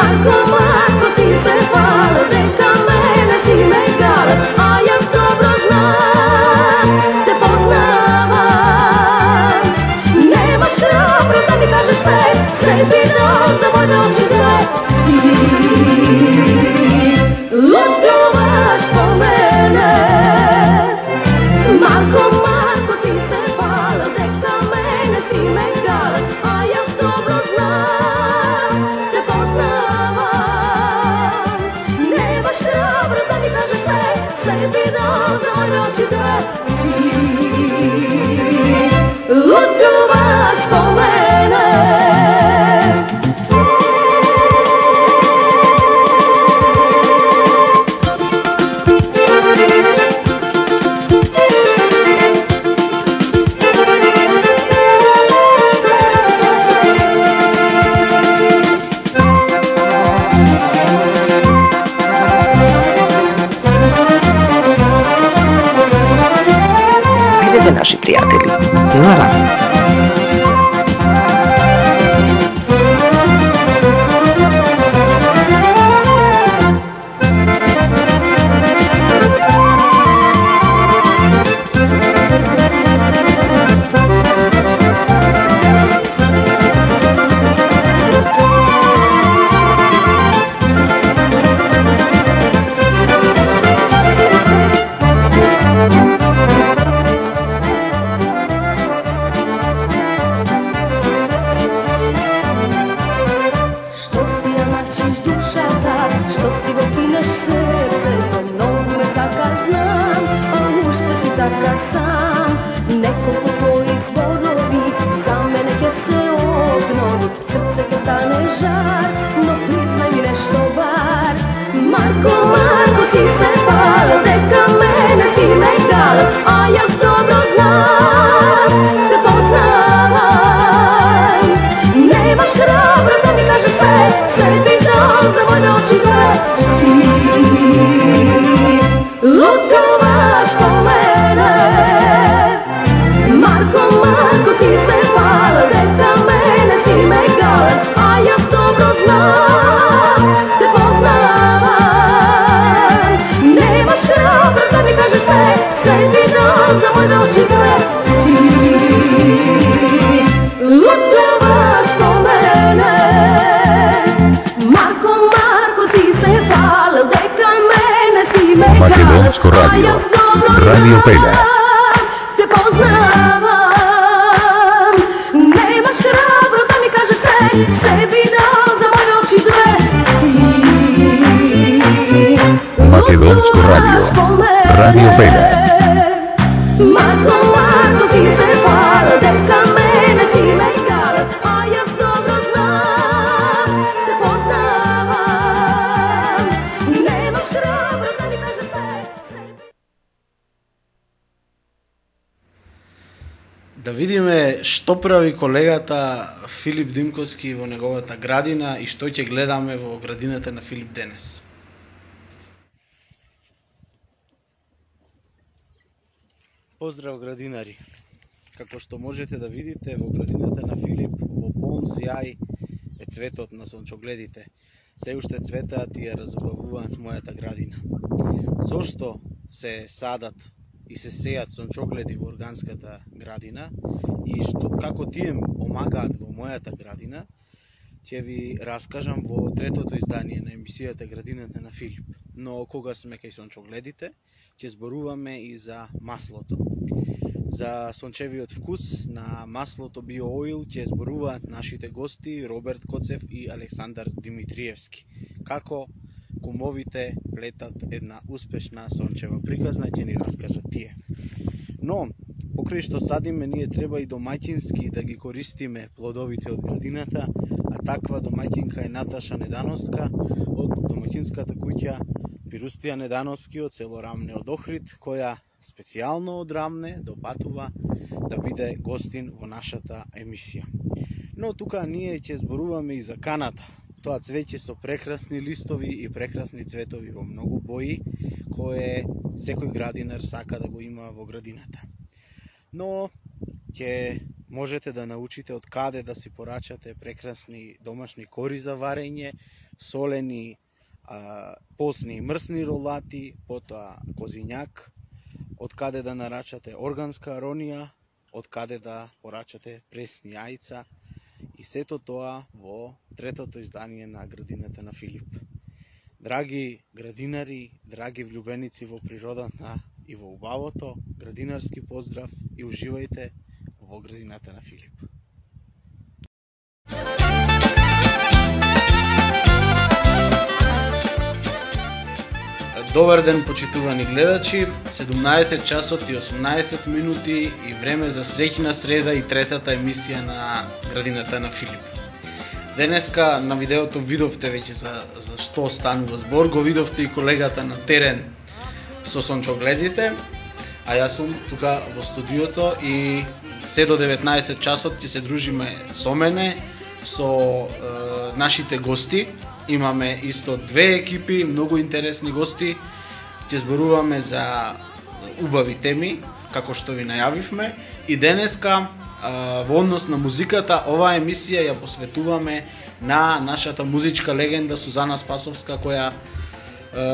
Marko, Marko, ti se hvala, дека mene si me gala, a jaz dobro znam, te poznavam. Nemaš hrabrost da mi kažeš sve, sebi dao za moje oči dve. Ti lutovaš po mene. Marko, Marko, ti se hvala, дека mene si me gala, a jaz dobro znam, te poznavam. Nemaš hrabrost da mi kažeš sve, sebi dao za moje oči dve. Ti lutovaš po mene. Naši prijatelji, Pila Radio. Македонско радио, Радио Пеля. Те познавам, немаш hrabrost да ми кажеш все, sebi dao za moje oči dve. Ti Македонско радио, Радио Пеля. Marko, Marko, ti se hvala, дека mene si me gala, a jaz dobro znam, te poznavam. Nemaš hrabrost da mi kažeš sve. Да видиме што прави колегата Филип Димковски во неговата градина и што ќе гледаме во градината на Филип денес. Поздрав градинари! Како што можете да видите во градината на Филип, во полн сјај е цветот на сончогледите. Се уште цветаат и ја разубавуваат мојата градина. Зошто се садат и се сејат сончогледи во органската градина и како тие помагаат во мојата градина, ќе ви раскажам во третото издание на емисијата Градината на Филип. Но кога сме кај сончогледите, ќе зборуваме и за маслото. За сончевиот вкус на маслото Bio Oil ќе зборуваат нашите гости Роберт Коцев и Александар Димитриевски. Како кумовите плетат една успешна сончева приказна, ќе ни раскажат тие. Но, покрај што садиме, ние треба и домаќински да ги користиме плодовите од градината, а таква домаќинка е Наташа Недановска од домаќинската куќа Пирустија Недановски од село Рамне од Охрид, која специјално од Рамне допатува да биде гостин во нашата емисија. Но тука ние ќе зборуваме и за каната. Тоа цвеќе со прекрасни листови и прекрасни цветови во многу бои, кое секој градинар сака да го има во градината. Но ќе можете да научите од каде да си порачате прекрасни домашни кори за варење, солени, посни и мрсни ролати, потоа козињак, од каде да нарачате органска аронија, од каде да порачате пресни јајца и сето тоа во третото издание на Градината на Филип. Драги градинари, драги влюбеници во природата и во убавото, градинарски поздрав и уживајте во Градината на Филип. Добар ден, почитувани гледачи, 17 часот и 18 минути и време за среќна среда и третата емисија на Градината на Филип. Денеска на видеото видовте веќе за што станува збор, го видовте и колегата на терен со сончогледите, а јас сум тука во студиото и се до 19 часот ќе се дружиме со мене, со нашите гости. Имаме исто две екипи, многу интересни гости. Ќе зборуваме за убави теми, како што ви најавивме. И денеска, во однос на музиката, оваа емисија ја посветуваме на нашата музичка легенда Сузана Спасовска, која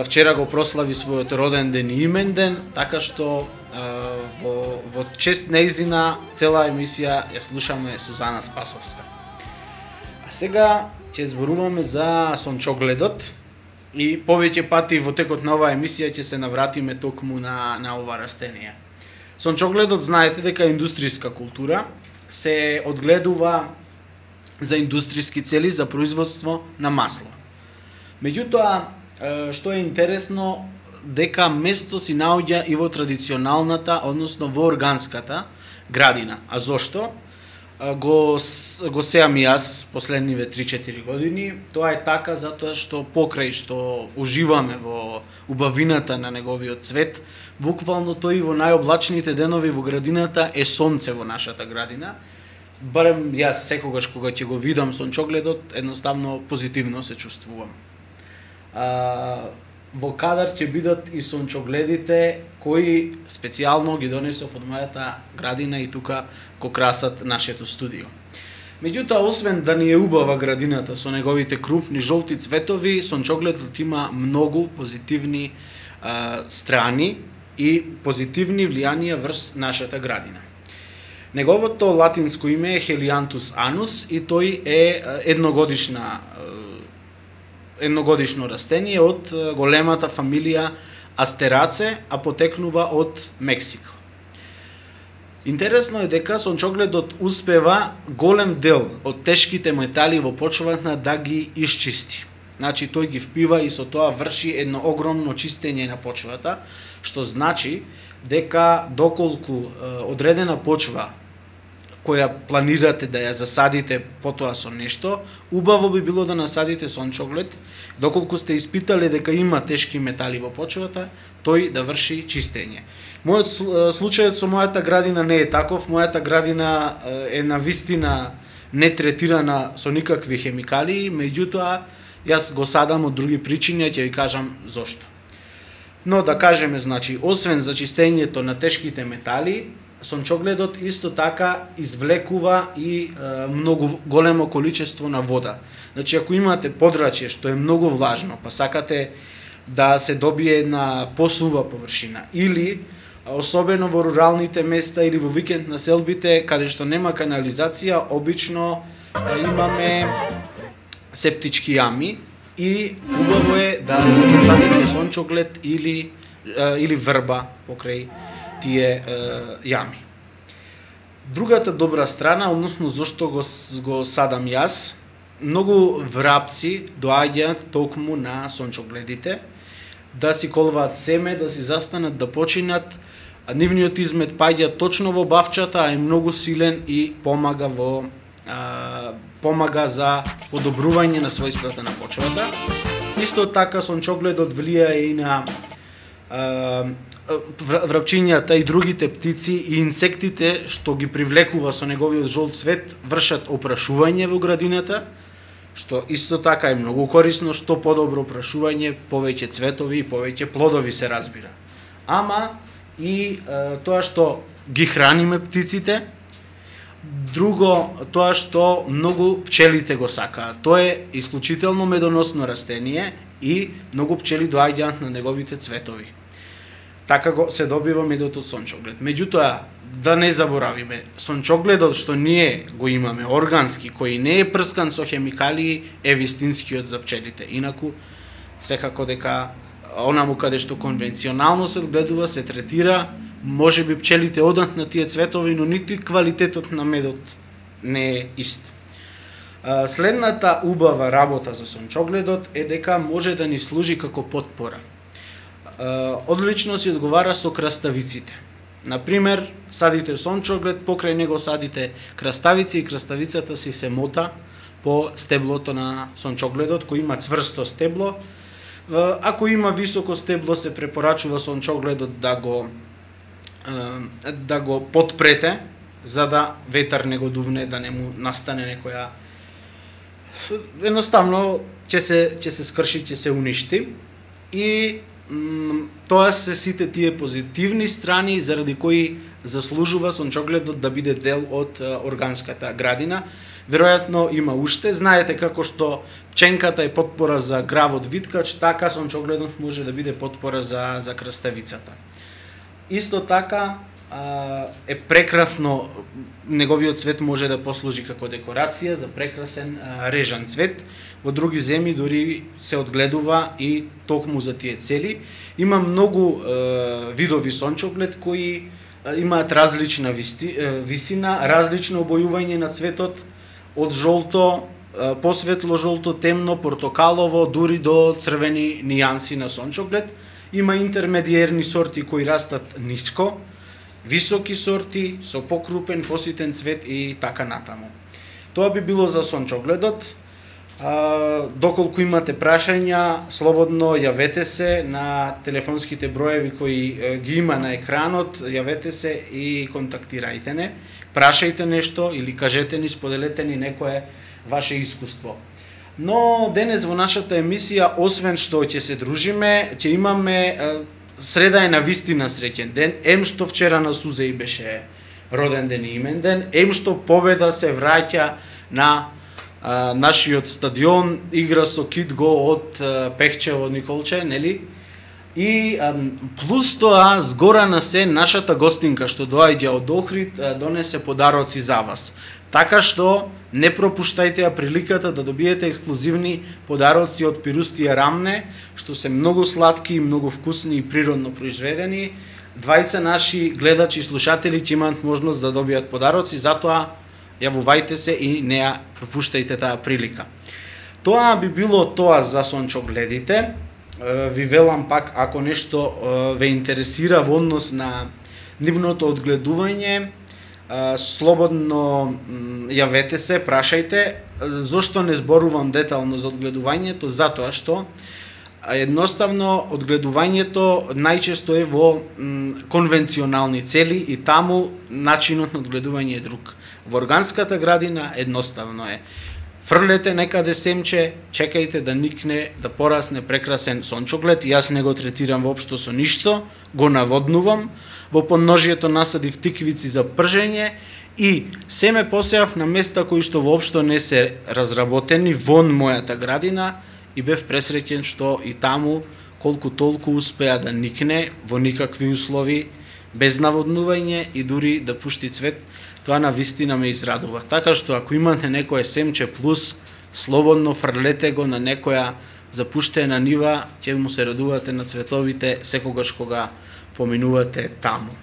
вчера го прослави својот роден ден и имен ден, така што во чест нејзина цела емисија ја слушаме Сузана Спасовска. А сега ќе зборуваме за сончогледот и повеќе пати во текот на оваа емисија ќе се навратиме токму на ова растение. Сончогледот знаете дека е индустријска култура, се одгледува за индустријски цели за производство на масло. Меѓутоа, што е интересно, дека место си наоѓа и во традиционалната, односно во органската градина. А зошто? Го сеам и јас последниве 3-4 години. Тоа е така затоа што покрај што уживаме во убавината на неговиот цвет, буквално тој и во најоблачните денови во градината е сонце во нашата градина. Барем јас секогаш кога ќе го видам сончогледот, едноставно позитивно се чувствувам. Во кадар ќе бидат и сончогледите кои специјално ги донесов од мојата градина и тука ко красат нашето студио. Меѓутоа, освен да ни е убава градината со неговите крупни жолти цветови, сончогледот има многу позитивни страни и позитивни влијанија врз нашата градина. Неговото латинско име е Helianthus annus и тој е едногодишно растение од големата фамилија Астераце, а потекнува од Мексико. Интересно е дека сончогледот успева голем дел од тешките метали во почвата да ги исчисти. Значи тој ги впива и со тоа врши едно огромно чистење на почвата, што значи дека доколку одредена почва која планирате да ја засадите потоа со нешто, убаво би било да насадите сончоглед, доколку сте испитале дека има тешки метали во почвата, тој да врши чистење. Случајот со мојата градина не е таков, мојата градина е навистина не третирана со никакви хемикалии, меѓутоа јас го садам од други причини, ќе ви кажам зошто. Но да кажеме, значи, освен за чистењето на тешките метали, сончогледот исто така извлекува и многу големо количество на вода. Значи, ако имате подрачје, што е многу влажно, па сакате да се добие една посува површина, или особено во руралните места или во викенд населбите, каде што нема канализација, обично имаме септички јами и убаво е да засадите сончоглед или врба покрај тие јами. Другата добра страна, односно зошто го садам јас, многу врапци доаѓаат токму на сончогледите, да си колваат семе, да си застанат, да починат. Нивниот измет паѓа точно во бавчата, а е многу силен и помага за подобрување на својствата на почвата. Исто така сончогледот влијае и на врапчињата и другите птици и инсектите што ги привлекува со неговиот жолт цвет, вршат опрашување во градината, што исто така е многу корисно, што подобро опрашување, повеќе цветови и повеќе плодови се разбира. Ама и тоа што ги храниме птиците, Друго, тоа што многу пчелите го сакаат. Тоа е исклучително медоносно растение и многу пчели доаѓаат на неговите цветови. Така се добива медот од сончоглед. Меѓутоа, да не заборавиме, сончогледот што ние го имаме, органски, кој не е прскан со хемикалии, е вистинскиот за пчелите. Инаку, секако дека онаму каде што конвенционално се одгледува, се третира, може би пчелите одат на тие цветови, но нити квалитетот на медот не е ист. Следната убава работа за сончогледот е дека може да ни служи како потпора. Одлично си одговара со краставиците. Например, садите сончоглед, покрај него садите краставици и краставицата си се мота по стеблото на сончогледот, кој има цврсто стебло. Ако има високо стебло, се препорачува сончогледот да го подпрете, за да ветар не го дувне, да не му настане некоја... Едноставно, ќе се скрши, ќе се уништи. И тоа се сите тие позитивни страни заради кои заслужува сончогледот да биде дел од органската градина. Веројатно има уште. Знаете како што пченката е потпора за гравот виткач, така сончогледот може да биде потпора за краставицата. Исто така е прекрасно, неговиот цвет може да послужи како декорација за прекрасен режан цвет. Во други земји дури се одгледува и токму за тие цели. Има многу видови сончоглед кои имаат различна висина, различно обојување на цветот, од жолто, посветло жолто, темно, портокалово, дури до црвени нијанси на сончоглед. Има интермедиерни сорти кои растат ниско, високи сорти со покрупен, поситен цвет и така натаму. Тоа би било за сончогледот. Доколку имате прашања, слободно јавете се на телефонските броеви кои ги има на екранот, јавете се и контактирајте не. Прашајте нешто или кажете ни, споделете ни некое ваше искуство. Но денес во нашата емисија, освен што ќе се дружиме, ќе имаме среда е на вистина среќен ден, ем што вчера на Сузеј беше роден ден и имен ден, ем што победа се враќа на нашиот стадион, игра со Китго од Пехчево Николче, нели? И плюс тоа, згора на се, нашата гостинка што доаѓа од Охрид донесе подароци за вас. Така што не пропуштајте приликата да добиете ексклузивни подароци од Пирустија Рамне, што се многу сладки, многу вкусни и природно произведени. Двајца наши гледачи и слушатели ќе имаат можност да добијат подароци, затоа јавувајте се и не ја пропуштајте таа прилика. Тоа би било тоа за сончогледите. Ви велам пак, ако нешто ве интересира во однос на нивното одгледување, слободно јавете се, прашајте. Зошто не зборувам детално за одгледувањето? Затоа што едноставно одгледувањето најчесто е во конвенционални цели и таму начинот на одгледување е друг. Во органската градина едноставно е. Фрлете некаде семче, чекајте да никне, да порасне прекрасен сончоглед. Јас не го третирам воопшто со ништо, го наводнувам. Во подножието насадив тиквици за пржење и семе посеав на места кои што воопшто не се разработени вон мојата градина и бев пресреќен што и таму колку толку успеа да никне во никакви услови, без наводнување и дури да пушти цвет. Тоа на вистина ме израдува. Така што ако имате некое семче плюс, слободно фрлете го на некоја запуштена нива, ќе му се радувате на цветовите секогаш кога поминувате таму.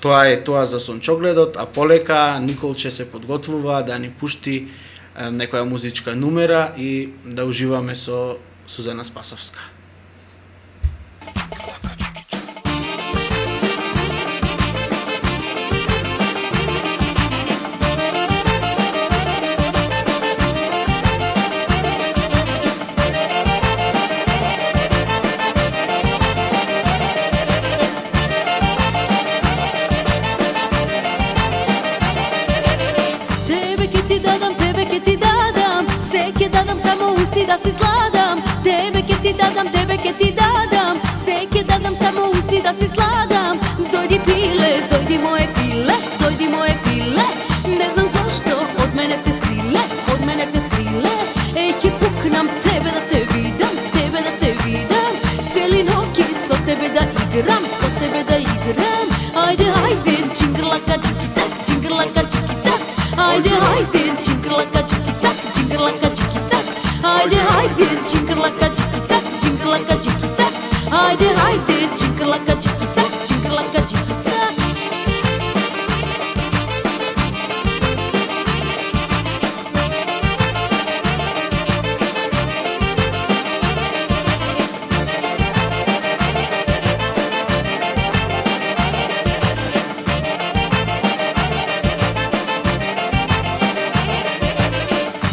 Тоа е тоа за сончогледот, а полека Николче се подготвува да ни пушти некоја музичка нумера и да уживаме со Сузана Спасовска. Да си сладам, тебе ке ти дадам, се ке дадам, само усти да си сладам. Дојди пиле, дојди моје пиле, дојди моје пиле, puknam tebe da te vidam, tebe da te vidam. Cijeli noći so tebe da igram, so tebe da igram. Ajde, ajde, džingrlaka džikicak, džingrlaka džikicak. Ajde, ajde, džingrlaka džikicak, džingrlaka džikicak. Ajde, ajde, džingrlaka džikicak, džingrlaka džikicak. Ajde, ajde, džingrlaka džikicak, džingrlaka džikicak.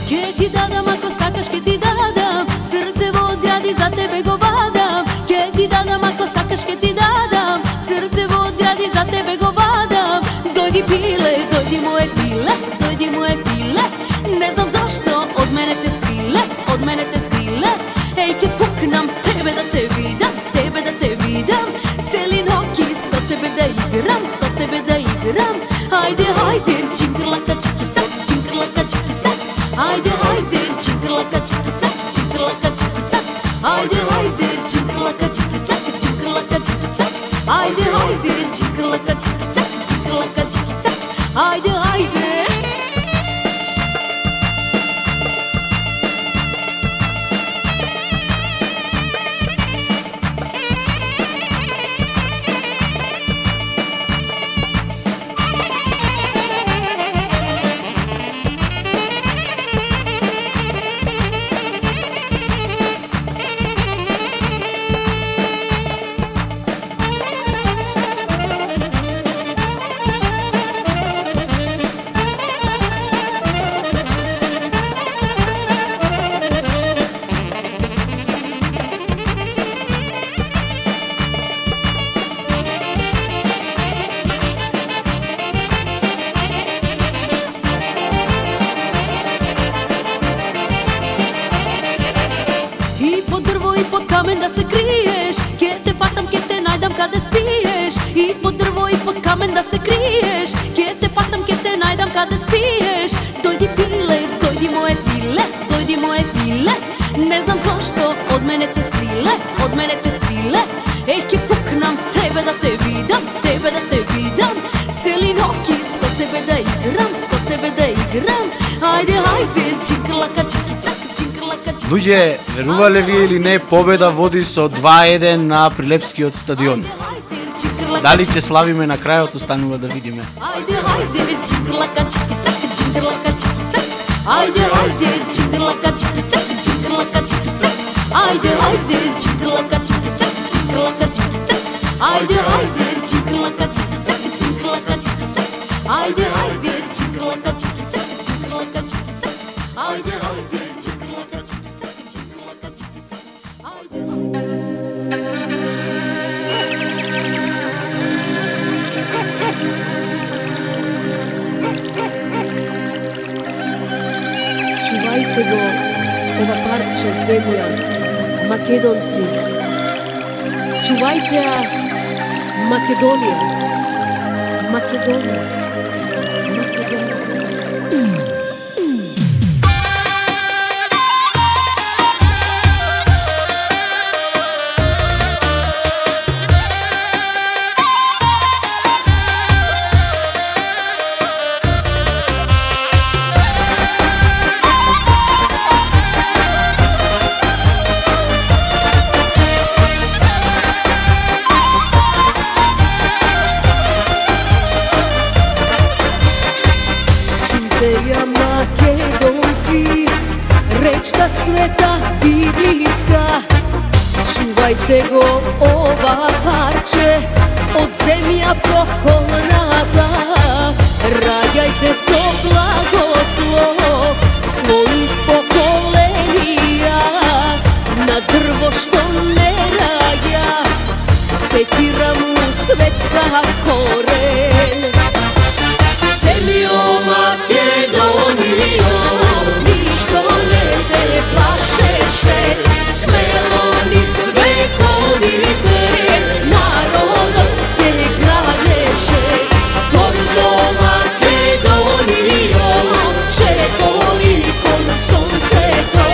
Ke ti dadam, ako sakaš, ke ti dadam. Srce vodradi, za tebe go vadam. Ke ti dadam, ako sakaš, ke ti dadam. Srce vodradi, za tebe go vadam. Dojdi pile, dojdi moje pile, dojdi moje pile. Ne znam zašto, od mene te skrile, od mene te skrile. Ej, ke puknam tebe da te vidam, tebe da te vidam. Cijeli noći so tebe da igram, so tebe da igram. Ajde, ajde, džingrlaka džikicak, džingrlaka džikicak. Ajde, ajde, džingrlaka džikicak, džingrlaka džikicak. Ajde, ajde, džingrlaka džikicak, džingrlaka džikicak. Ajde, ajde, džingrlaka džikicak, džingrlaka džikicak. Ajde, ajde. Da se kriješ, ke te fatam, ke te najdam kada spiješ. I pod drvo i pod kamen da se kriješ, ke te fatam, ke te najdam kada spiješ. Dojdi pile, dojdi moje pile, dojdi moje pile. Ne znam zašto, od mene te skrile, od mene te skrile. Ej, ke puknam tebe da te vidam, tebe da te vidam. Cijeli noći so tebe da igram, so tebe da igram. Ajde, ajde, džingrlaka džikicak, džingrlaka džikicak. Луѓе, верувале ви или не, победа води со 2-1 на Прилепскиот стадион. Дали ќе славиме на крајот, останува да видиме. Ajde, ajde, džingrlaka džikicak, džingrlaka džikicak. Ajde, ajde, džingrlaka džikicak, džingrlaka džikicak. Ajde, ajde, džingrlaka džikicak, džingrlaka džikicak. Ajde, ajde, džingrlaka džikicak, džingrlaka džikicak. Ajde, ajde, džingrlaka džikicak, džingrlaka džikicak. Ajde, ajde, džingrlaka džikicak, džingrlaka džikicak. Ajde, ajde. Čuvajte go, ova parče zemlja, Makedonci. Čuvajte ja, Makedonija, Makedonija, Makedonija. Ja Makedonci, rečta sveta biblijska, čuvajte go ova parče od zemlja pokolnata. Rađajte so blagoslov svojih pokolenija, na drvo što ne rađa, sekira mu sveta koren. Zemljo Makedonijo, ništo ne te plašeše, smelo nic vekovite, narodom te gradeše. Gordo Makedonijo, čekovi kon sunceto,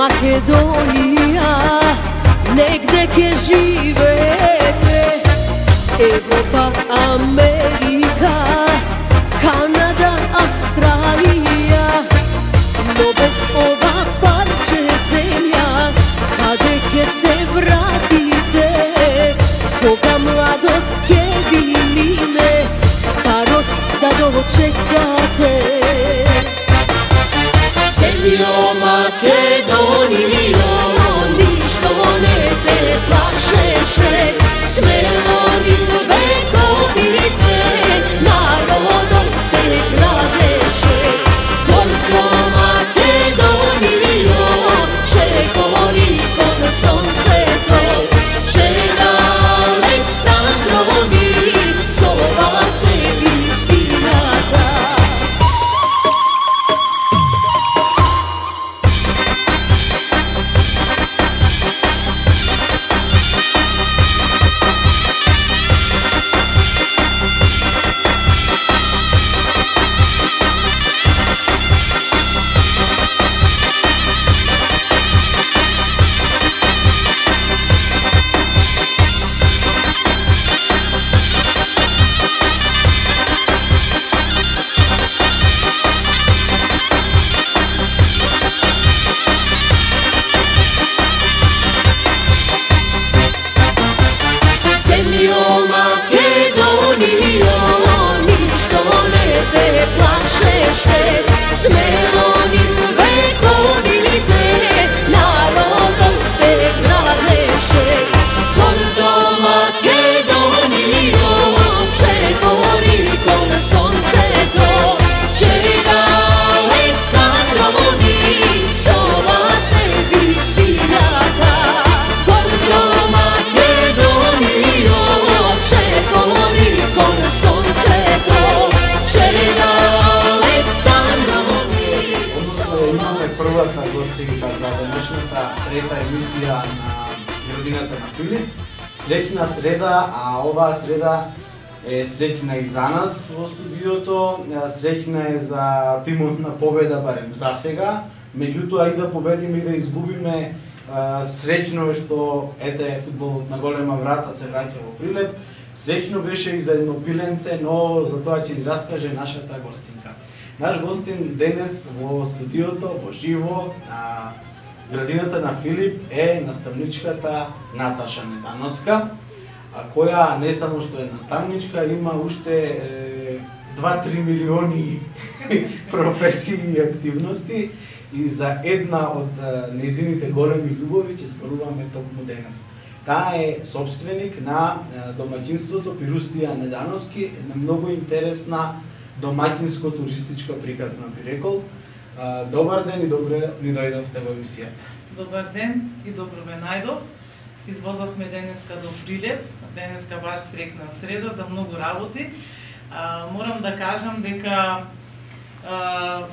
Македонија, негде ке живеете, Европа, Америка, Канада, Австралија, но без ова парче земја, каде ке се вратите, кога младост ке ви мине, старост да дочекате. Земјо Македонија, ништо не те плашеше, смело низ вековите, народот те градеше. Горко Македонија, че гори кон сонцето, че Александрови сова се вистината. Земјо Македонија, ништо не те плашеше, смело низ вековите, народот те градеше. Гордо Македонија, че гори кон сонцето, че Александрови сова се вистината. Гордо Македонија, че гори кон сонцето, че Александрови сова Имаме првата гостинка за денешната трета емисија на Градината на Филип. Среќна среда, а оваа среда е среќна и за нас во студиото, среќна е за тимот на Победа, барем за сега. Меѓутоа и да победиме и да изгубиме, среќно е што ете фудбалот на голема врата се враќа во Прилеп. Среќно беше и за едно пиленце, но за тоа ќе ни раскаже нашата гостинка. Наш гостин денес во студиото, во живо, на Градината на Филип е наставничката Наташа Недановска, која не само што е наставничка, има уште 2-3 милиони професии и активности, и за една од нејзините големи љубови ќе зборуваме токму денес. Таа е собственик на домаќинството Пирустија Недановски, една многу интересна домаќинско-туристичка приказна, би рекол. Добар ден и добре ни дојдовте во емисијата. Добар ден и добро ве најдов. Се извозавме денеска до Прилеп, денеска баш среќна среда за многу работи. Морам да кажам дека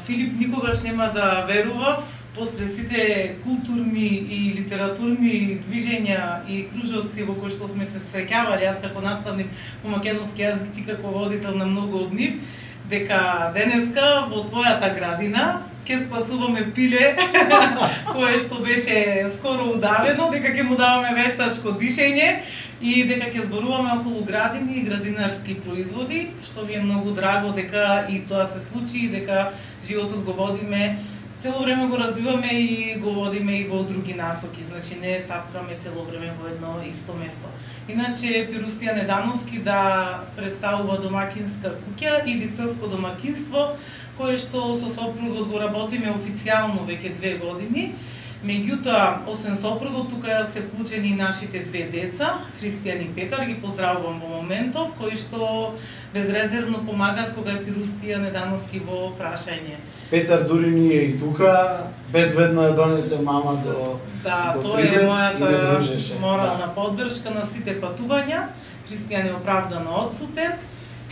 Филип никогаш нема да верував, после сите културни и литературни движења и кружоци во кои што сме се среќавали, јас како наставник по македонски јазик, ти како водител на многу од нив, дека денеска во твојата градина ќе спасуваме пиле кое што беше скоро удавено, дека ќе му даваме вештачко дишење и дека ќе зборуваме околу градини и градинарски производи, што ми е многу драго дека и тоа се случи и дека животот го водиме, цело време го развиваме и го водиме и во други насоки, значи не тапкаме цело време во едно исто место. Иначе Пирустија Недановски да представува домакинска куќа или селско домакинство, кое што со сопругот го работиме официјално веќе 2 години. Меѓутоа, освен сопругот, тука се вклучени и нашите 2 деца, Христијан и Петар, ги поздравувам во моментов, кои што безрезервно помагаат кога е Пирустија Недановски во прашање. Петар дури ни е и тука, безбедно ја донесе мама до тоа е мојата морална поддршка на сите патувања. Христијан е оправдано одсутен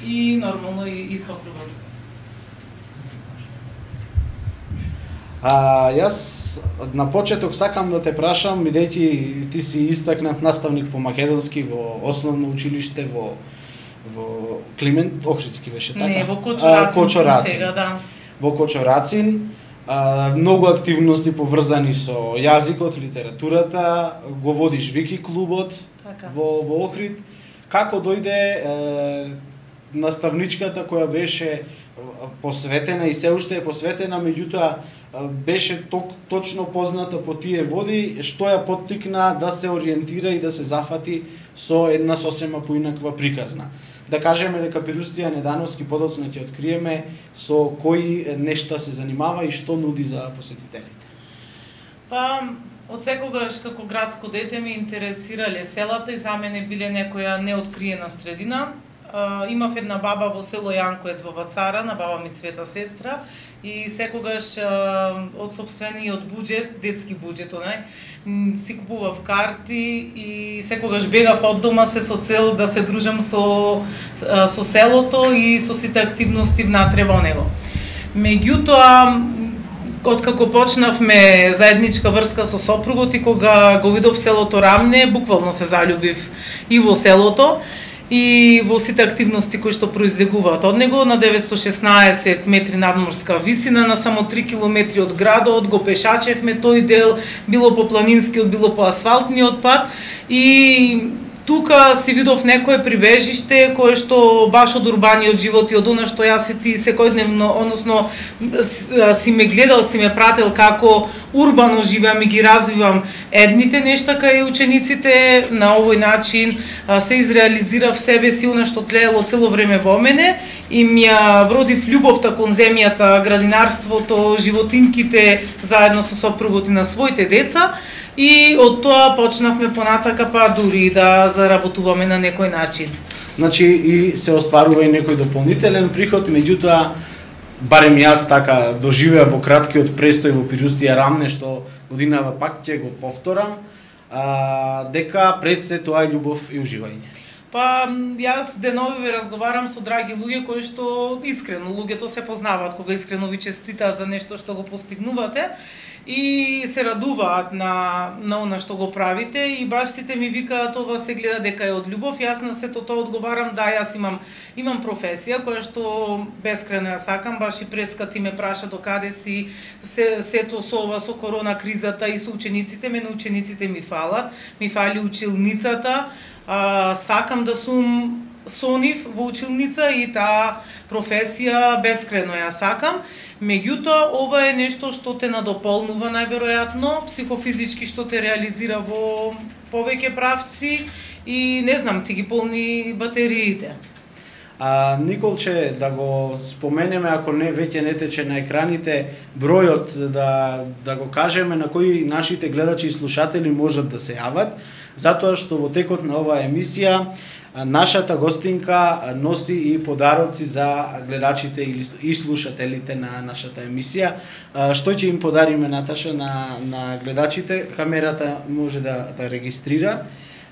и нормално и сопругот. Јас на почеток сакам да те прашам, бидејќи ти си истакнат наставник по македонски во основно училиште во Климент Охридски беше така? Не, во Кочорацин. Во Кочорацин. Многу активности поврзани со јазикот, литературата, го водиш Вики клубот Така. во Охрид. Како дојде наставничката која беше посветена и се уште е посветена, меѓутоа беше точно позната по тие води, што ја поттикна да се ориентира и да се зафати со една сосема поинаква приказна. Да кажеме дека Пирустија Недановски подоцна ќе откриеме со кои нешта се занимава и што нуди за посетителите. Па, од секогаш како градско дете ми интересирале селата и за мене биле некоја неоткриена средина. Имав една баба во село Јанковец во Вацара, на баба ми Цвета сестра, и секогаш од сопствениот буџет, детски буџет си купував карти и секогаш бегав од дома се со цел да се дружам со селото и со сите активности внатре во него. Меѓутоа, откако почнавме заедничка врска со сопругот и кога го видов селото Рамне, буквално се заљубив и во селото и во сите активности кои што произлегуваат од него. На 916 метри надморска висина, на само 3 километри од градот, го пешачевме тој дел, било по планинскиот, било по асфалтниот пат, и тука си видов некое прибежиште кое што баш од урбаниот живот и од она што јас и ти секојдневно, односно си ме гледал, си ме прател како урбано живеам и ги развивам едните нешта кај учениците. На овој начин се изреализирав себе си, она што тлеело цело време во мене, и ми ја вродив љубовта кон земјата, градинарството, животинките, заедно со сопругот и на своите деца. И од тоа почнавме понатака, па дури да заработуваме на некој начин. Значи и се остварува и некој дополнителен приход, меѓутоа барем јас така доживеав во краткиот престој во Пирустија Рамне, што годинава пак ќе го повторам, дека пред се тоа е љубов и уживање. Па јас деновиве разговарам со драги луѓе кои што искрено, луѓето се познаваат кога искрено ви честитаат за нешто што го постигнувате и се радуваат на она што го правите, и баш сите ми викаат ова се гледа дека е од љубов. Јас на сето тоа одговарам да, јас имам професија која што бескрајно ја сакам. Баш и преска ти ме праша до каде си, сето со ова со корона кризата и со учениците, мене учениците ми фалат, ми фали училницата. Сакам да сум со нив во училница и таа професија бескрајно ја сакам. Меѓутоа, ова е нешто што те надополнува најверојатно, психофизички што те реализира во повеќе правци и не знам, ти ги полни батериите. Николче, да го споменеме, ако не веќе не тече на екраните, бројот да го кажеме на кои нашите гледачи и слушатели можат да се јават, затоа што во текот на оваа емисија нашата гостинка носи и подароци за гледачите и слушателите на нашата емисија. Што ќе им подариме, Наташа, на гледачите? Камерата може да регистрира.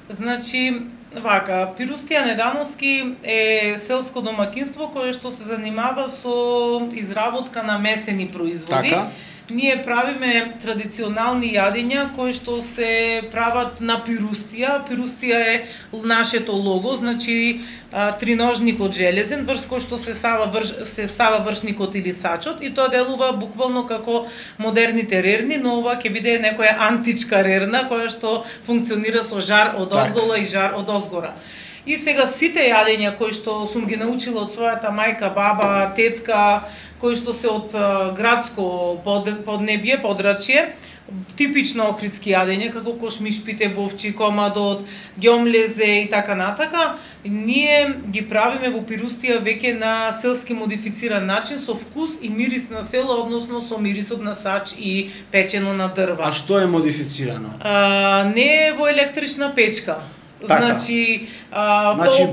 Значи, вака, Пирустија Недановски е селско домакинство кое што се занимава со изработка на месени производи. Така. Ние правиме традиционални јадења кои што се прават на пирустија. Пирустија е нашето лого, значи триножникот железен, врз кој што се става вршникот или сачот, и тоа делува буквално како модерните рерни, но ова ќе биде некоја античка рерна која што функционира со жар од оздола и жар од озгора. И сега сите јадења кои што сум ги научила од својата мајка, баба, тетка, кои што се од градско поднебје, подрачје, типично охридски јадења, како кошмишпите, бовчи, комадот, ѓомлезе и така натака, ние ги правиме во Пирустија веќе на селски модифициран начин, со вкус и мирис на село, односно со мирисот на сач и печено на дрва. А што е модифицирано? Не е во електрична печка. Така. Значи,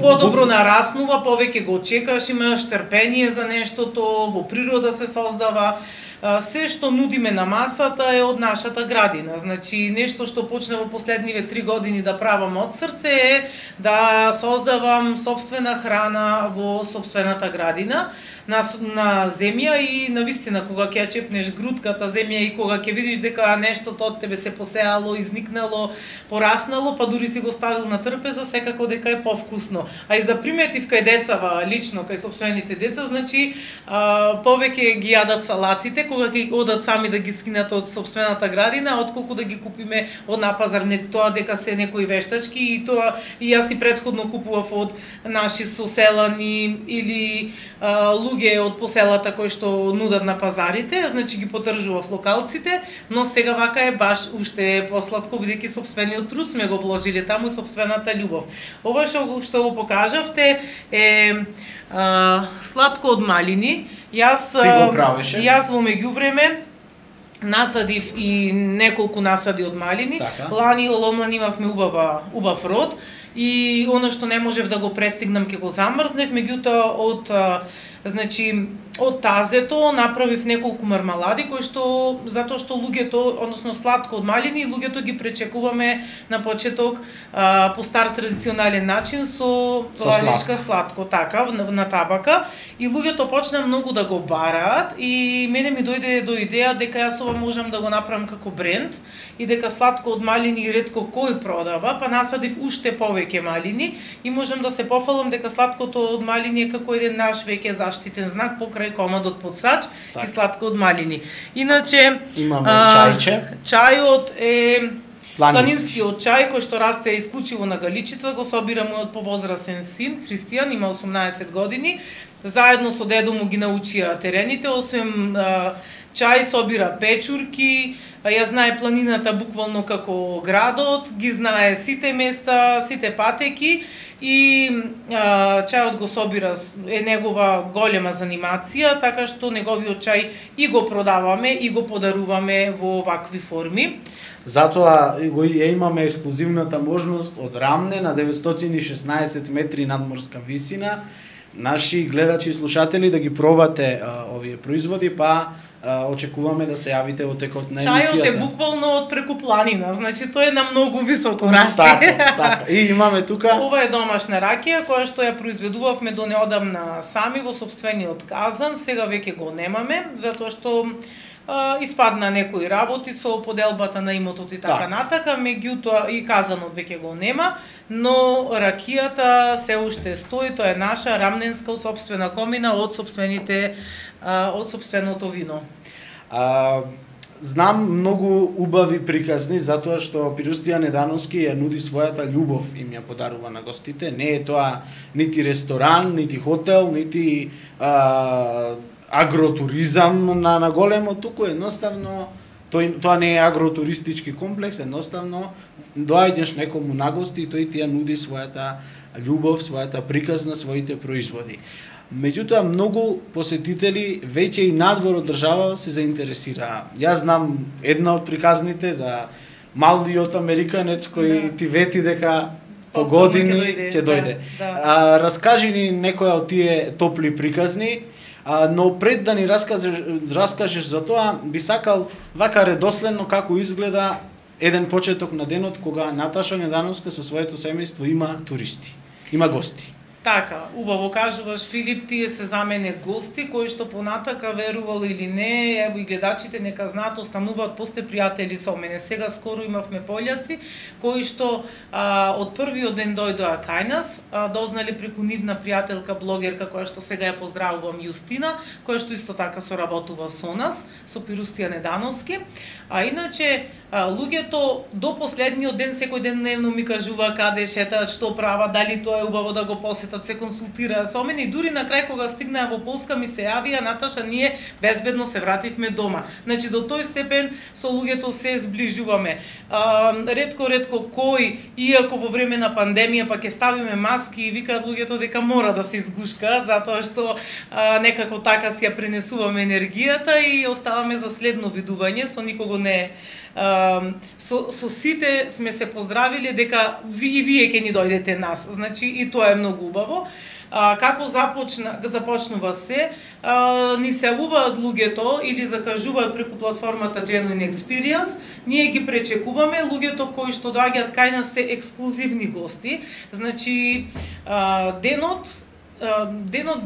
подобро нараснува, повеќе го чекаш, имаш трпение за нештото, во природа се создава. Се што нудиме на масата е од нашата градина. Значи, нешто што почна во последниве 3 години да правам од срце е да создавам собствена храна во собствената градина, на земја, и навистина кога ќе ја чепнеш грудката земја и кога ќе видиш дека нештото од тебе се посеало, изникнало, пораснало, па дури си го ставил на трпеза секако дека е повкусно. А и за приметив кај децава, лично кај сопствените деца, значи повеќе ги јадат салатите кога ги одат сами да ги скинат од сопствената градина, отколку да ги купиме од на пазар. Не тоа дека се некои вештачки и тоа и јас и претходно купував од наши соселани или луѓе од поселата кои што нудат на пазарите, значи ги поддржував локалците, но сега вака е баш уште посладко бидејќи сопствениот труд сме го вложили таму и сопствената љубов. Ова што го покажавте е сладко од малини. Јас во меѓувреме насадив и неколку насади од малини. Така. Лани оломлан имавме убав род и она што не можев да го престигнам ќе го замрзнев, меѓутоа од тазето направив неколку мармалади кои што затоа што луѓето, односно сладко од малини, луѓето ги пречекуваме на почеток по стар традиционален начин со лажичка сладко, така на табака, и луѓето почна многу да го бараат и мене ми дојде до идеја дека јас ова можам да го направам како бренд и дека сладко од малини ретко кој продава, па насадив уште повеќе малини и можам да се пофалам дека сладкото од малини е како еден наш веќе заштитен знак покрај комадот под сач и сладко од малини. Иначе имаме чајче. Чајот е планинскиот чај кој што расте исклучиво на Галичица, го собира мојот повозрасен син Христијан, има 18 години. Заедно со дедо му ги научија терените, освен чај собира печурки, ја знае планината буквално како градот, ги знае сите места, сите патеки и чајот го собира, е негова голема занимација, така што неговиот чај и го продаваме и го подаруваме во вакви форми. Затоа ја имаме ексклузивната можност од Рамне на 916 метри надморска висина. Наши гледачи и слушатели да ги пробате овие производи, па очекуваме да се јавите во текот на емисијата. Чајот е буквално од преку планина, значи тој е на многу високо расте. Така. И имаме тука... Ова е домашна ракија која што ја произведувавме до неодамна сами во сопствениот казан, сега веќе го немаме, затоа што испадна некои работи со поделбата на имотот и така натака, меѓутоа и казанот веќе го нема, но ракијата се уште стои, тоа е наша рамненска сопствена комина од сопственото вино. Знам многу убави приказни, затоа што Пирустија Недановски ја нуди својата љубов, им ја подарува на гостите. Не е тоа нити ресторан, нити хотел, нити агротуризам на големо, туку едноставно тоа не е агротуристички комплекс, едноставно доаѓаш некому на гости и тој ти ја нуди својата љубов, својата приказна, своите производи. Меѓутоа, многу посетители веќе и надвор од држава се заинтересираа. Јас знам една од приказните за малиот американец кој ти вети дека по години ќе дојде. Раскажи ни некоја од тие топли приказни, но пред да ни раскажеш за тоа, би сакал вака редоследно како изгледа еден почеток на денот кога Наташа Недановска со своето семејство има туристи, има гости. Така, убаво кажуваш, Филип, тие се за мене гости кои што понатака, верувал или не, ево и гледачите нека знаат, остануваат после пријатели со мене. Сега скоро имавме пољаци кои што од првиот ден дојдоа кај нас, дознали преку нивна пријателка блогерка која што сега ја поздравувам, Јустина, која што исто така соработува со нас, со Пирустија Недановски. А иначе луѓето до последниот ден секој ден дневно ми кажува каде шетаат, што прават, дали тоа е убаво да го посетат, се консултираа со мене и дури на крај кога стигнаа во Полска ми се јавија: Наташа, ние безбедно се вративме дома. Значи до тој степен со луѓето се зближуваме. Ретко кој, иако во време на пандемија па ќе ставиме маски и викаат луѓето дека мора да се изгушка, затоа што некако така си ја пренесуваме енергијата и оставаме за следно видување, со никого не со сите сме се поздравиле дека и вие ќе ни дојдете нас. Значи и тоа е многу убаво. Како започнува се, ни се јавуваат луѓето или закажуваат преку платформата Genuine Experience, ние ги пречекуваме, луѓето кои што доаѓаат кај нас се ексклузивни гости. Значи денот денот